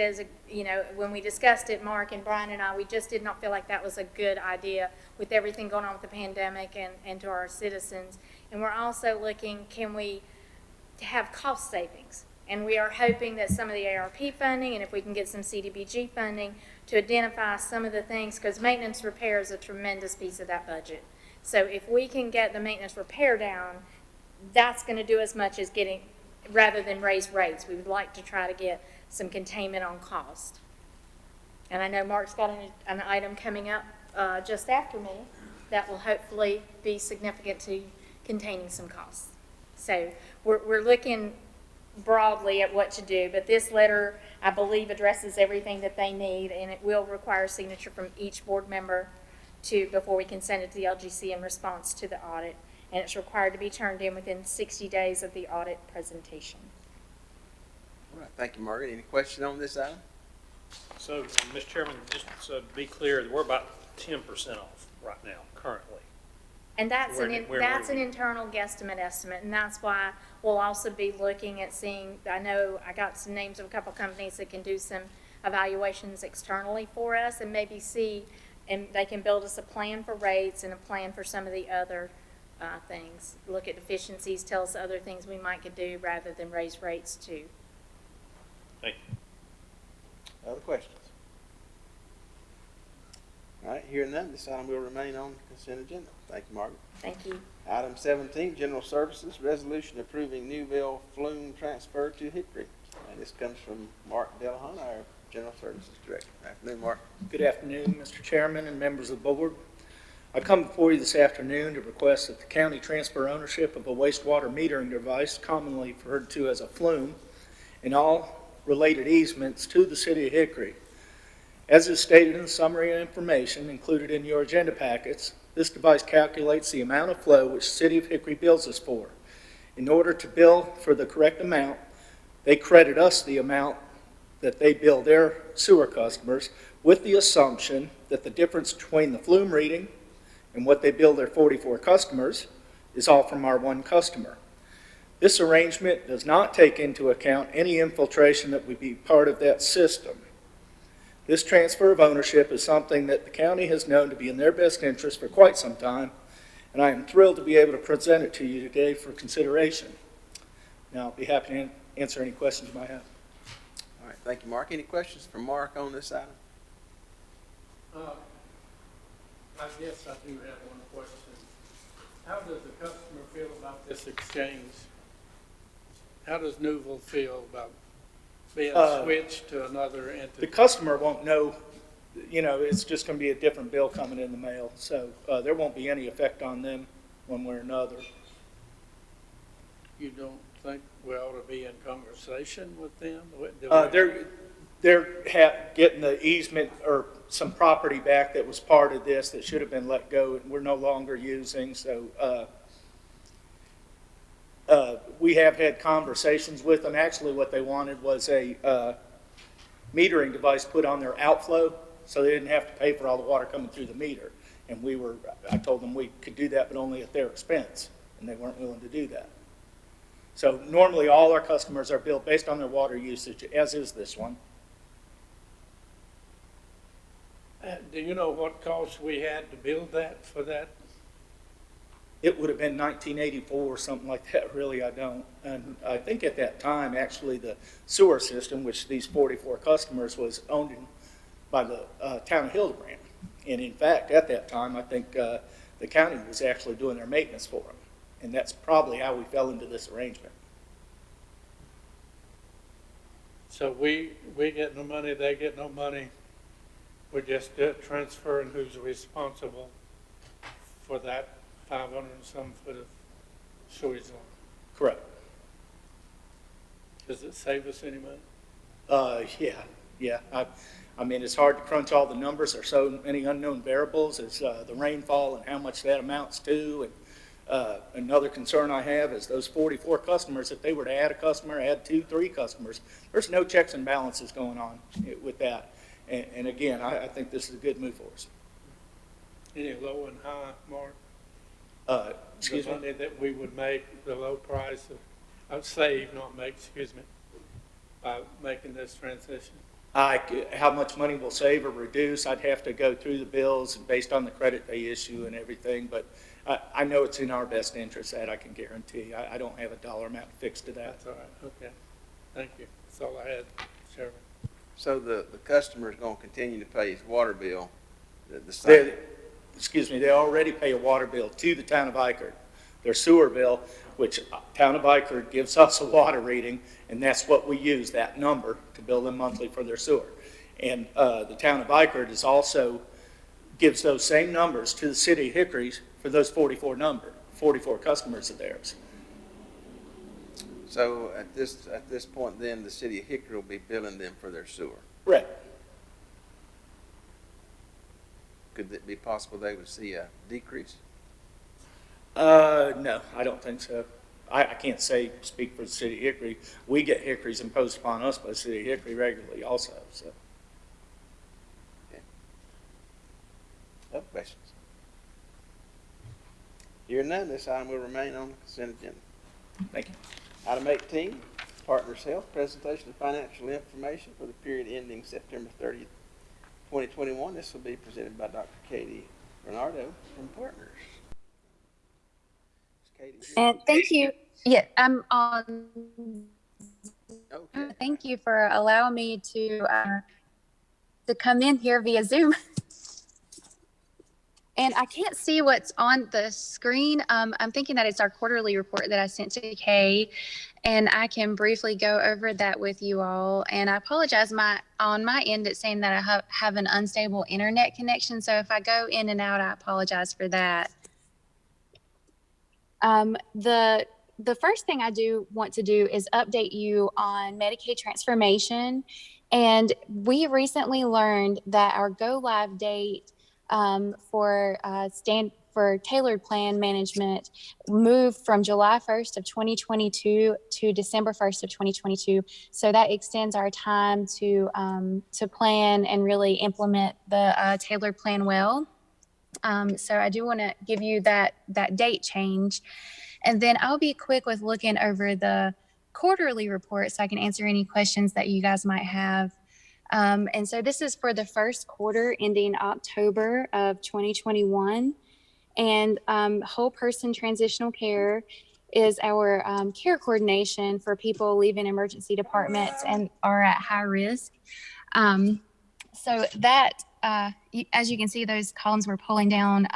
when we discussed it, Mark and Brian and I, we just did not feel like that was a good idea with everything going on with the pandemic and to our citizens. And we're also looking, can we have cost savings? And we are hoping that some of the ARP funding, and if we can get some CDBG funding, to identify some of the things, because maintenance repair is a tremendous piece of that budget. So if we can get the maintenance repair down, that's going to do as much as getting, rather than raise rates. We would like to try to get some containment on cost. And I know Mark's got an item coming up just after me that will hopefully be significant to containing some costs. So we're looking broadly at what to do, but this letter, I believe, addresses everything that they need, and it will require signature from each board member before we can send it to the LGC in response to the audit, and it's required to be turned in within 60 days of the audit presentation. All right, thank you, Margaret. Any questions on this item? So, Mr. Chairman, just to be clear, we're about 10% off right now, currently. And that's Where an internal guesstimate estimate, and that's why we'll also be looking at seeing, I know I got some names of a couple companies that can do some evaluations externally for us and maybe see, and they can build us a plan for rates and a plan for some of the other things. Look at deficiencies, tell us other things we might could do rather than raise rates too. Thank you. Other questions? All right, hearing none, this item will remain on the consent agenda. Thank you, Margaret. Thank you. Item 17, General Services, resolution approving Newville Flume transfer to Hickory. And this comes from Mark Delahunt, our General Services Director. Afternoon, Mark. Good afternoon, Mr. Chairman and members of the board. I come before you this afternoon to request that the county transfer ownership of a wastewater metering device, commonly referred to as a Flume, and all related easements to the city of Hickory. As is stated in the summary information included in your agenda packets, this device calculates the amount of flow which the city of Hickory bills us for. In order to bill for the correct amount, they credit us the amount that they bill their sewer customers, with the assumption that the difference between the Flume reading and what they bill their 44 customers is all from our one customer. This arrangement does not take into account any infiltration that would be part of that system. This transfer of ownership is something that the county has known to be in their best interest for quite some time, and I am thrilled to be able to present it to you today for consideration. Now, I'll be happy to answer any questions you might have. All right, thank you, Mark. Any questions for Mark on this item? I guess I do have one question. How does the customer feel about this exchange? How does Newville feel about being switched to another entity? The customer won't know, it's just going to be a different bill coming in the mail, so there won't be any effect on them one way or another. You don't think we ought to be in conversation with them? They're getting the easement or some property back that was part of this that should have been let go and we're no longer using. So we have had conversations with them. Actually, what they wanted was a metering device put on their outflow so they didn't have to pay for all the water coming through the meter. And I told them we could do that, but only at their expense, and they weren't willing to do that. So normally all our customers are billed based on their water usage, as is this one. Do you know what cost we had to build that for that? It would have been 1984 or something like that, really, I don't. And I think at that time, actually, the sewer system, which these 44 customers was owned by the town of Hildebrand. And in fact, at that time, I think the county was actually doing their maintenance for them. And that's probably how we fell into this arrangement. So we get no money, they get no money. We're just transferring who's responsible for that 500 and some foot of sewage line. Correct. Does it save us any money? Yeah. I mean, it's hard to crunch all the numbers. There's so many unknown variables. It's the rainfall and how much that amounts to. And another concern I have is those 44 customers, if they were to add a customer, add 2, 3 customers, there's no checks and balances going on with that. And again, I think this is a good move for us. Any low and high, Mark? Excuse me? The money that we would make, the low price of save, not make, excuse me, by making this transition? How much money we'll save or reduce, I'd have to go through the bills based on the credit they issue and everything, but I know it's in our best interest, that I can guarantee. I don't have a dollar amount fixed to that. That's all right, okay. Thank you. That's all I had, Chairman. So the customer is going to continue to pay his water bill the same? They already pay a water bill to the town of Iker. Their sewer bill, which town of Iker gives us a water reading, and that's what we use, that number, to bill them monthly for their sewer. And the town of Iker is also gives those same numbers to the city of Hickory for those 44 customers of theirs. So at this point, then, the city of Hickory will be billing them for their sewer. Right. Could it be possible they would see a decrease? No, I don't think so. I can't speak for the city of Hickory. We get Hickories imposed upon us by the city of Hickory regularly also, so. Other questions? Hearing none, this item will remain on the consent agenda. Thank you. Item 18, Partners Health, presentation of financial information for the period ending September 30th, 2021. This will be presented by Dr. Katie Bernardo from Partners. Katie, And thank you. Yeah, I'm on. okay. Thank you for allowing me to come in here via Zoom. And I can't see what's on the screen. I'm thinking that it's our quarterly report that I sent to Kay, and I can briefly go over that with you all. And I apologize, on my end, it's saying that I have an unstable internet connection. So if I go in and out, I apologize for that. The first thing I do want to do is update you on Medicaid transformation. And we recently learned that our go live date for tailored plan management moved from July 1st of 2022 to December 1st of 2022. So that extends our time to plan and really implement the tailored plan well. So I do want to give you that date change. And then I'll be quick with looking over the quarterly report so I can answer any questions that you guys might have. And so this is for the first quarter ending October of 2021. And whole person transitional care is our care coordination for people leaving emergency departments and are at high risk. So that, as you can see, those columns we're pulling down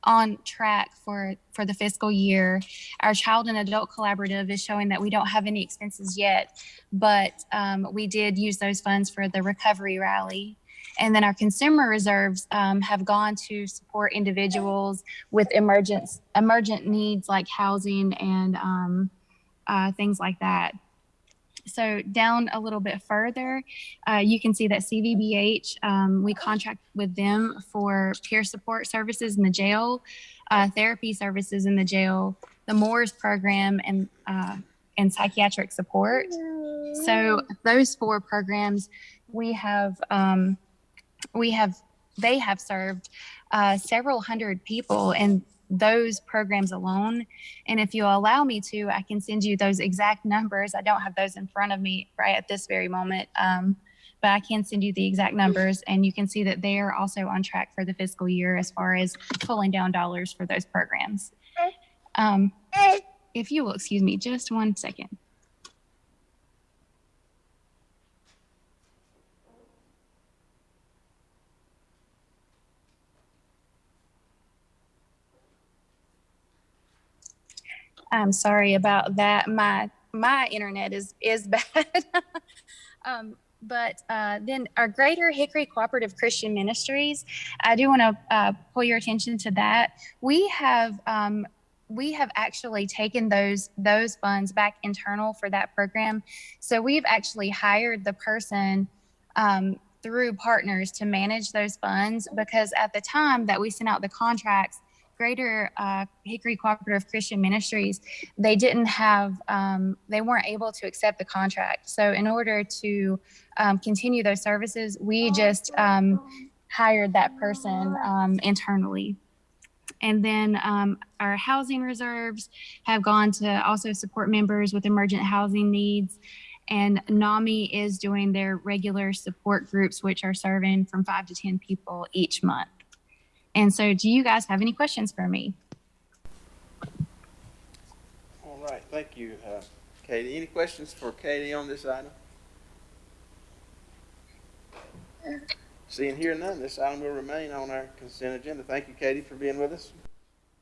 on track for the fiscal year. Our child and adult collaborative is showing that we don't have any expenses yet, but we did use those funds for the recovery rally. And then our consumer reserves have gone to support individuals with emergent needs like housing and things like that. So down a little bit further, you can see that CVBH, we contract with them for peer support services in the jail, therapy services in the jail, the Moores program, and psychiatric support. So those 4 programs they have served several hundred people in those programs alone. And if you allow me to, I can send you those exact numbers. I don't have those in front of me right at this very moment, but I can send you the exact numbers, and you can see that they are also on track for the fiscal year as far as pulling down dollars for those programs. If you will excuse me just one second. I'm sorry about that. My internet is bad. But then our Greater Hickory Cooperative Christian Ministries, I do want to pull your attention to that. We have actually taken those funds back internal for that program. So we've actually hired the person through Partners to manage those funds, because at the time that we sent out the contracts, Greater Hickory Cooperative Christian Ministries, they didn't have, they weren't able to accept the contract. So in order to continue those services, we just hired that person internally. And then our housing reserves have gone to also support members with emergent housing needs. And NAMI is doing their regular support groups, which are serving from 5 to 10 people each month. And so do you guys have any questions for me? All right, thank you, Katie. Any questions for Katie on this item? Seeing here none, this item will remain on our consent agenda. Thank you, Katie, for being with us.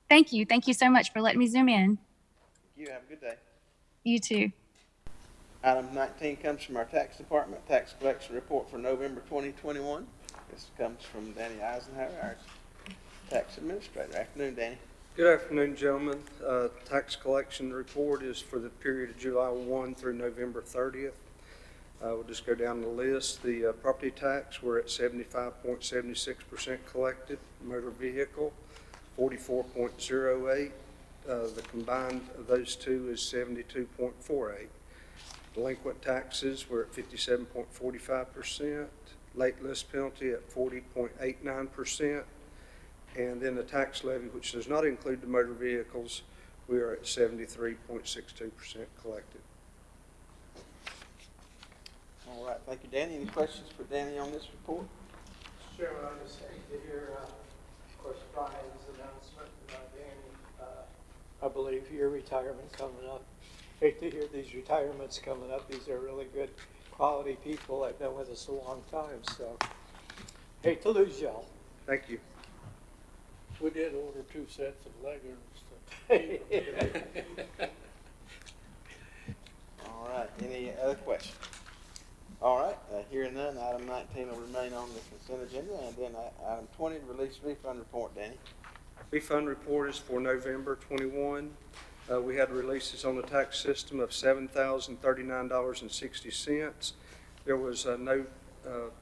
Thank you. Thank you so much for letting me zoom in. Thank you. Have a good day. You too. Item 19 comes from our tax department, tax collection report for November 2021. This comes from Danny Eisenhower, our tax administrator. Afternoon, Danny. Good afternoon, gentlemen. Tax collection report is for the period of July 1 through November 30th. We'll just go down the list. The property tax, we're at 75.76% collected. Motor vehicle, 44.08. The combined of those two is 72.48. Delinquent taxes, we're at 57.45%. Late list penalty at 40.89%. And then the tax levy, which does not include the motor vehicles, we are at 73.62% collected. All right, thank you, Danny. Any questions for Danny on this report? Chairman, I just hate to hear, of course, Brian's announcement about Danny. I believe your retirement coming up. Hate to hear these retirements coming up. These are really good quality people that have been with us a long time, so hate to lose y'all. Thank you. We did order 2 sets of leggings. All right, any other questions? All right, hearing none, item 19 will remain on the consent agenda. And then item 20, release refund report, Danny. Refund report is for November 21. We had releases on the tax system of $7,039.60. There was no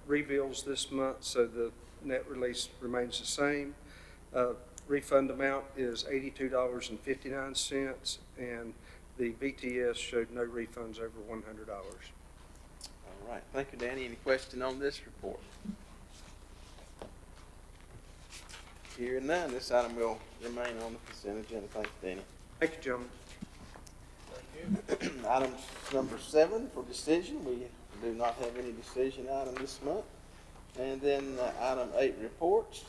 rebills this month, so the net release remains the same. Refund amount is $82.59, and the BTS showed no refunds over $100. All right, thank you, Danny. Any question on this report? Hearing none, this item will remain on the consent agenda. Thank you, Danny. Thank you, gentlemen. Item number 7 for decision. We do not have any decision item this month. And then item 8, reports.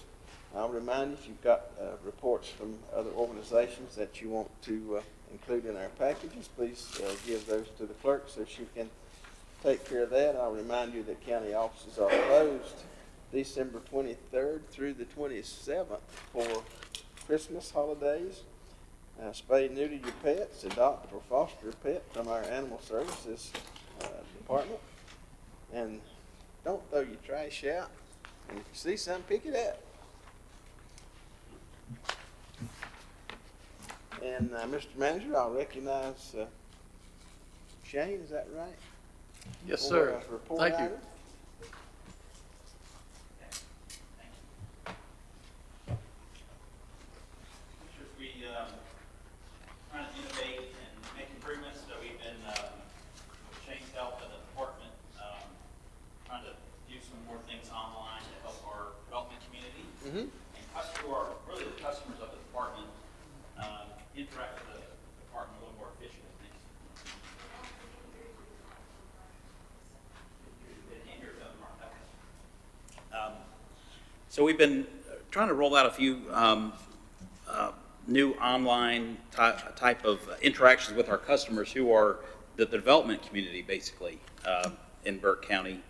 I'll remind you, if you've got reports from other organizations that you want to include in our packages, please give those to the clerk so she can take care of that. I'll remind you that county offices are closed December 23rd through the 27th for Christmas holidays. Spay, neuter your pets, adopt or foster a pet from our animal services department. And don't throw your trash out. And if you see something, pick it up. And Mr. Manager, I'll recognize Shane, is that right? Yes, sir. Thank you. Item. We trying to innovate and make improvements. So we've been with Shane's help in the department, trying to do some more things online to help our development community and who are really the customers of the department interact with the department a little more efficiently. So we've been trying to roll out a few new online type of interactions with our customers who are the development community, basically, in Burke County.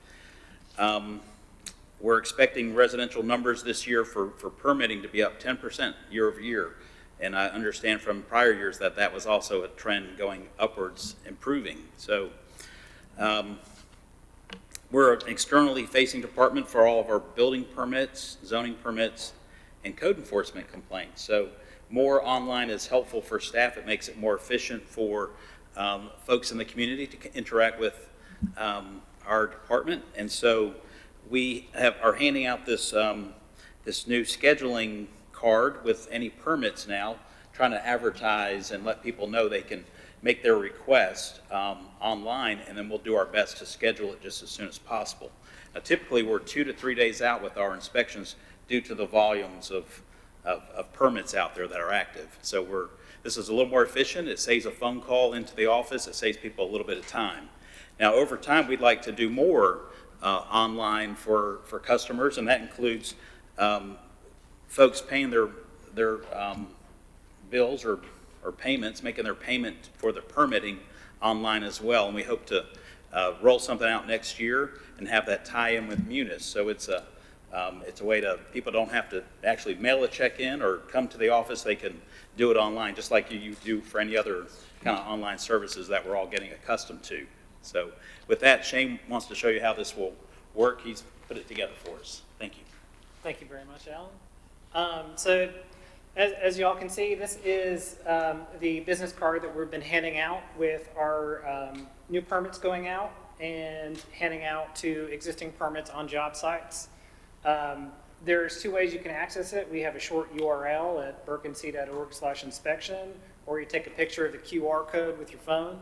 We're expecting residential numbers this year for permitting to be up 10% year over year. And I understand from prior years that that was also a trend going upwards, improving. So we're an externally facing department for all of our building permits, zoning permits, and code enforcement complaints. So more online is helpful for staff. It makes it more efficient for folks in the community to interact with our department. And so we are handing out this, this new scheduling card with any permits now, trying to advertise and let people know they can make their request online, and then we'll do our best to schedule it just as soon as possible. Now, typically, we're 2 to 3 days out with our inspections due to the volumes of permits out there that are active. So this is a little more efficient. It saves a phone call into the office. It saves people a little bit of time. Now, over time, we'd like to do more online for customers, and that includes folks paying their bills or payments, making their payment for the permitting online as well. And we hope to roll something out next year and have that tie in with Munis. So it's a way to, people don't have to actually mail a check in or come to the office. They can do it online, just like you do for any other kind of online services that we're all getting accustomed to. So with that, Shane wants to show you how this will work. He's put it together for us. Thank you. Thank you very much, Alan. So as you all can see, this is the business card that we've been handing out with our new permits going out and handing out to existing permits on job sites. There's two ways you can access it. We have a short URL at berknc.org/inspection, or you take a picture of the QR code with your phone.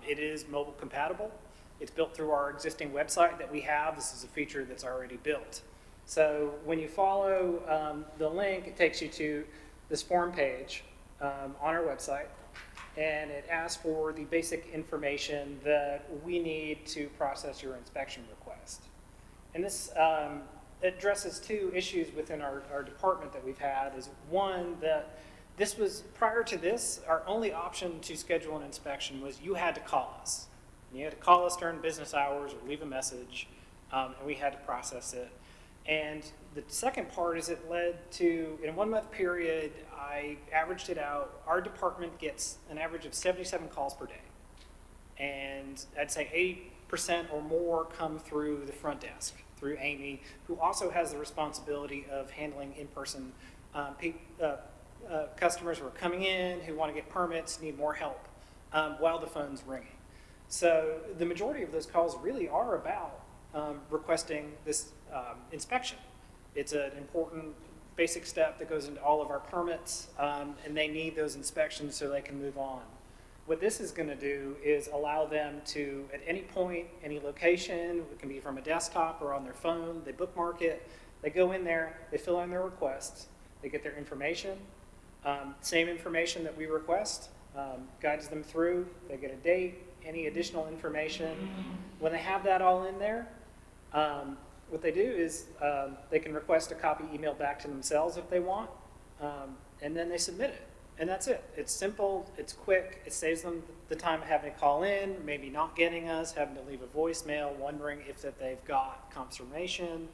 It is mobile compatible. It's built through our existing website that we have. This is a feature that's already built. So when you follow the link, it takes you to this form page on our website, and it asks for the basic information that we need to process your inspection request. And this addresses two issues within our department that we've had. Is one, that this was, prior to this, our only option to schedule an inspection was you had to call us. And you had to call us during business hours or leave a message, and we had to process it. And the second part is it led to, in a 1 month period, I averaged it out, our department gets an average of 77 calls per day. And I'd say 80% or more come through the front desk, through Amy, who also has the responsibility of handling in-person customers who are coming in, who want to get permits, need more help, while the phone's ringing. So the majority of those calls really are about requesting this inspection. It's an important basic step that goes into all of our permits, and they need those inspections so they can move on. What this is going to do is allow them to, at any point, any location, it can be from a desktop or on their phone, they bookmark it, they go in there, they fill in their requests, they get their information, same information that we request, guides them through, they get a date, any additional information. When they have that all in there, what they do is they can request a copy emailed back to themselves if they want, and then they submit it. And that's it. It's simple, it's quick, it saves them the time of having to call in, maybe not getting us, having to leave a voicemail, wondering if that they've got confirmation.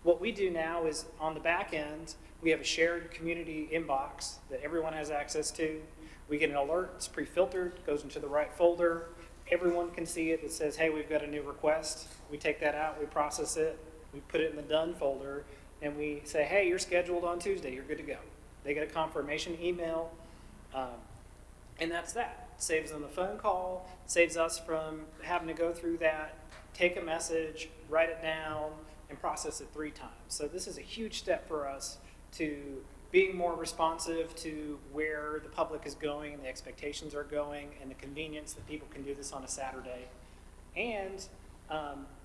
What we do now is on the back end, we have a shared community inbox that everyone has access to. We get an alert, it's pre-filtered, goes into the right folder. Everyone can see it. It says, hey, we've got a new request. We take that out, we process it, we put it in the done folder, and we say, hey, you're scheduled on Tuesday, you're good to go. They get a confirmation email, and that's that. Saves them the phone call, saves us from having to go through that, take a message, write it down, and process it 3 times. So this is a huge step for us to being more responsive to where the public is going and the expectations are going and the convenience that people can do this on a Saturday. And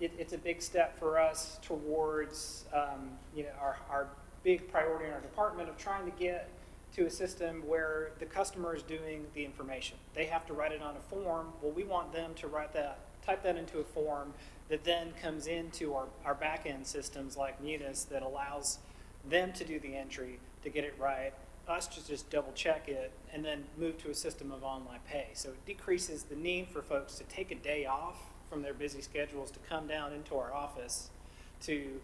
it's a big step for us towards our big priority in our department of trying to get to a system where the customer is doing the information. They have to write it on a form. Well, we want them to type that into a form that then comes into our back-end systems like Munis that allows them to do the entry, to get it right, us to just double check it, and then move to a system of online pay. So it decreases the need for folks to take a day off from their busy schedules to come down into our office to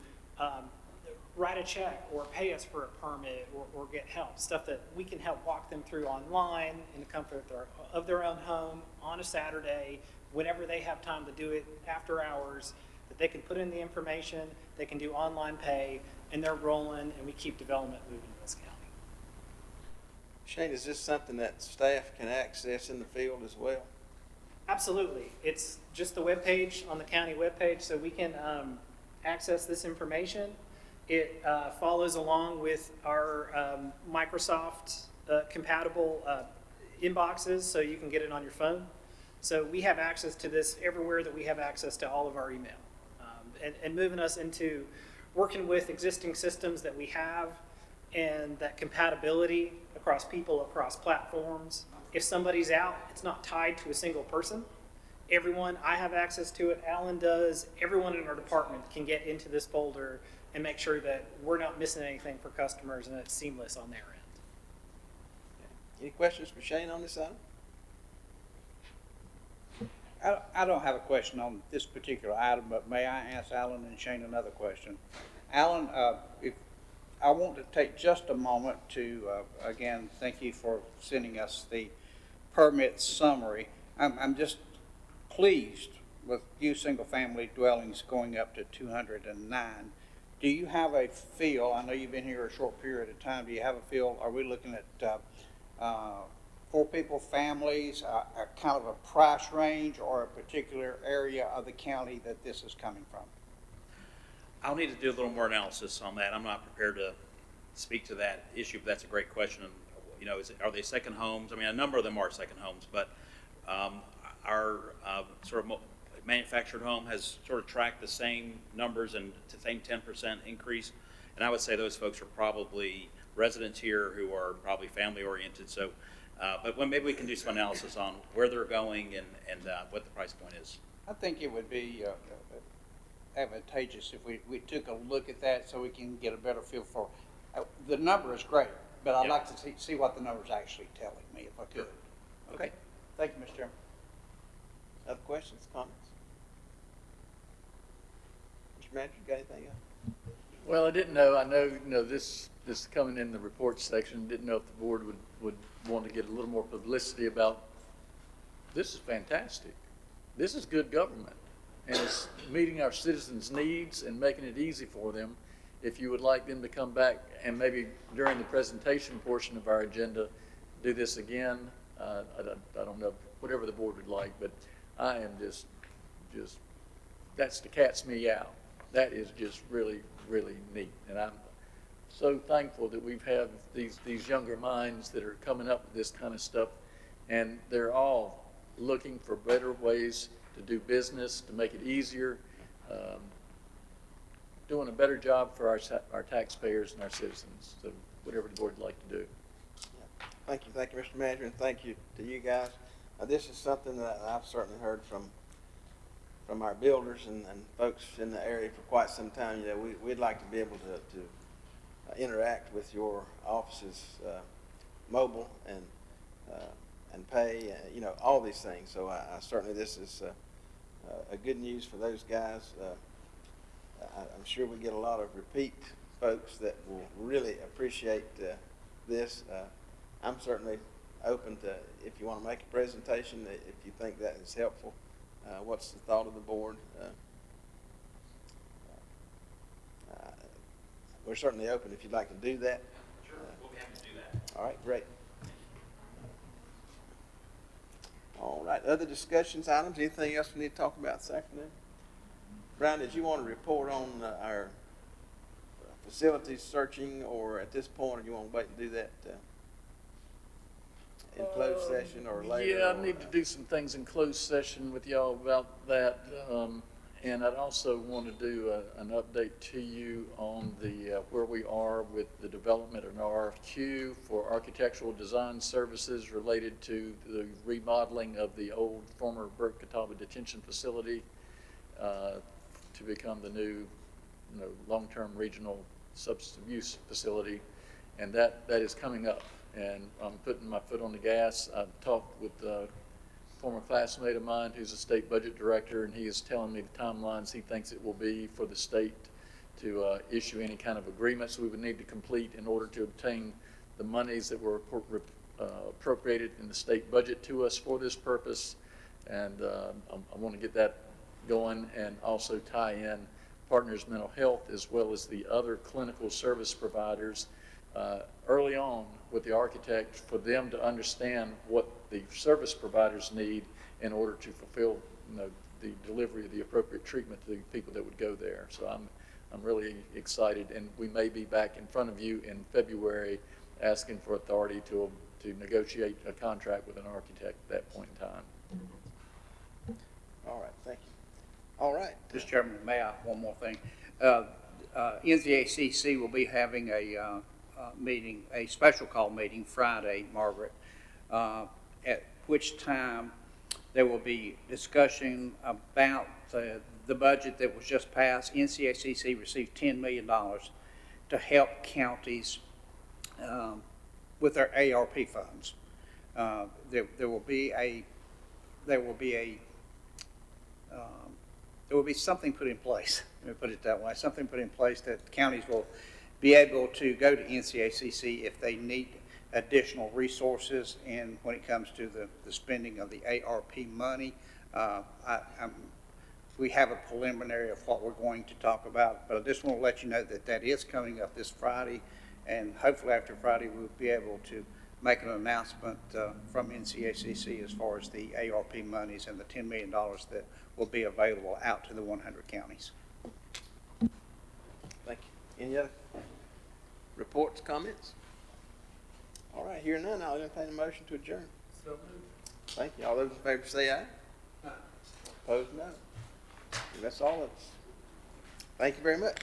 write a check or pay us for a permit or get help, stuff that we can help walk them through online in the comfort of their own home on a Saturday, whenever they have time to do it after hours, that they can put in the information, they can do online pay, and they're rolling, and we keep development moving in this county. Shane, is this something that staff can access in the field as well? Absolutely. It's just the webpage on the county webpage, so we can access this information. It follows along with our Microsoft compatible inboxes, so you can get it on your phone. So we have access to this everywhere that we have access to all of our email. And moving us into working with existing systems that we have and that compatibility across people, across platforms. If somebody's out, it's not tied to a single person. Everyone, I have access to it, Alan does, everyone in our department can get into this folder and make sure that we're not missing anything for customers and it's seamless on their end. Any questions for Shane on this item? I don't have a question on this particular item, but may I ask Alan and Shane another question? Alan, if I want to take just a moment to, again, thank you for sending us the permit summary. I'm just pleased with few single-family dwellings going up to 209. Do you have a feel, I know you've been here a short period of time, do you have a feel, are we looking at four-people families, a kind of a price range or a particular area of the county that this is coming from? I'll need to do a little more analysis on that. I'm not prepared to speak to that issue, but that's a great question. You know, are they second homes? I mean, a number of them are second homes, but our sort of manufactured home has sort of tracked the same numbers and the same 10% increase. And I would say those folks are probably residents here who are probably family oriented. So, but maybe we can do some analysis on where they're going and what the price point is. I think it would be advantageous if we took a look at that so we can get a better feel for, the number is great, but I'd like to see what the number's actually telling me if I could. Okay. Thank you, Mr. Chairman. Other questions, comments? Mr. Manager, got anything else? Well, I didn't know. I know, you know, this is coming in the reports section. Didn't know if the board would want to get a little more publicity about, this is fantastic. This is good government. And it's meeting our citizens' needs and making it easy for them. If you would like them to come back and maybe during the presentation portion of our agenda, do this again, I don't know, whatever the board would like, but I am just, that's the cat's meow. That is just really, really neat. And I'm so thankful that we've had these younger minds that are coming up with this kind of stuff, and they're all looking for better ways to do business, to make it easier, doing a better job for our taxpayers and our citizens. So whatever the board would like to do. Yeah. Thank you, Mr. Manager, and thank you to you guys. This is something that I've certainly heard from our builders and folks in the area for quite some time. You know, we'd like to be able to interact with your offices, mobile and pay, you know, all these things. So I certainly, this is a good news for those guys. I'm sure we get a lot of repeat folks that will really appreciate this. I'm certainly open to, if you want to make a presentation, if you think that is helpful. What's the thought of the board? We're certainly open if you'd like to do that. Sure, we'll be happy to do that. All right, great. All right, other discussions, items, anything else we need to talk about this afternoon? Brian, did you want to report on our facilities searching, or at this point, or you want to wait and do that in closed session or later? Yeah, I need to do some things in closed session with y'all about that. And I'd also want to do an update to you on the where we are with the development of an RFQ for architectural design services related to the remodeling of the old former Burt Catawba Detention Facility to become the new long-term regional substance abuse facility. And that is coming up. And I'm putting my foot on the gas. I've talked with a former classmate of mine who's a state budget director, and he is telling me the timelines he thinks it will be for the state to issue any kind of agreements we would need to complete in order to obtain the monies that were appropriated in the state budget to us for this purpose. And I want to get that going and also tie in Partners Mental Health as well as the other clinical service providers early on with the architect, for them to understand what the service providers need in order to fulfill the delivery of the appropriate treatment to the people that would go there. So I'm really excited, and we may be back in front of you in February asking for authority to negotiate a contract with an architect at that point in time. All right, thank you. All right. Mr. Chairman, may I, one more thing? NZACC will be having a meeting, a special call meeting Friday, Margaret, at which time there will be discussion about the budget that was just passed. NCACC received $10 million to help counties with their ARP funds. There will be a there will be something put in place, let me put it that way, something put in place that counties will be able to go to NCACC if they need additional resources, and when it comes to the spending of the ARP money. We have a preliminary of what we're going to talk about, but I just want to let you know that that is coming up this Friday, and hopefully after Friday we'll be able to make an announcement from NCACC as far as the ARP monies and the $10 million that will be available out to the 100 counties. Thank you. Any other reports, comments? All right, hearing none, I'll entertain a motion to adjourn. So moved. Thank you. All those in favor say aye. Opposed, no. And that's all of us. Thank you very much.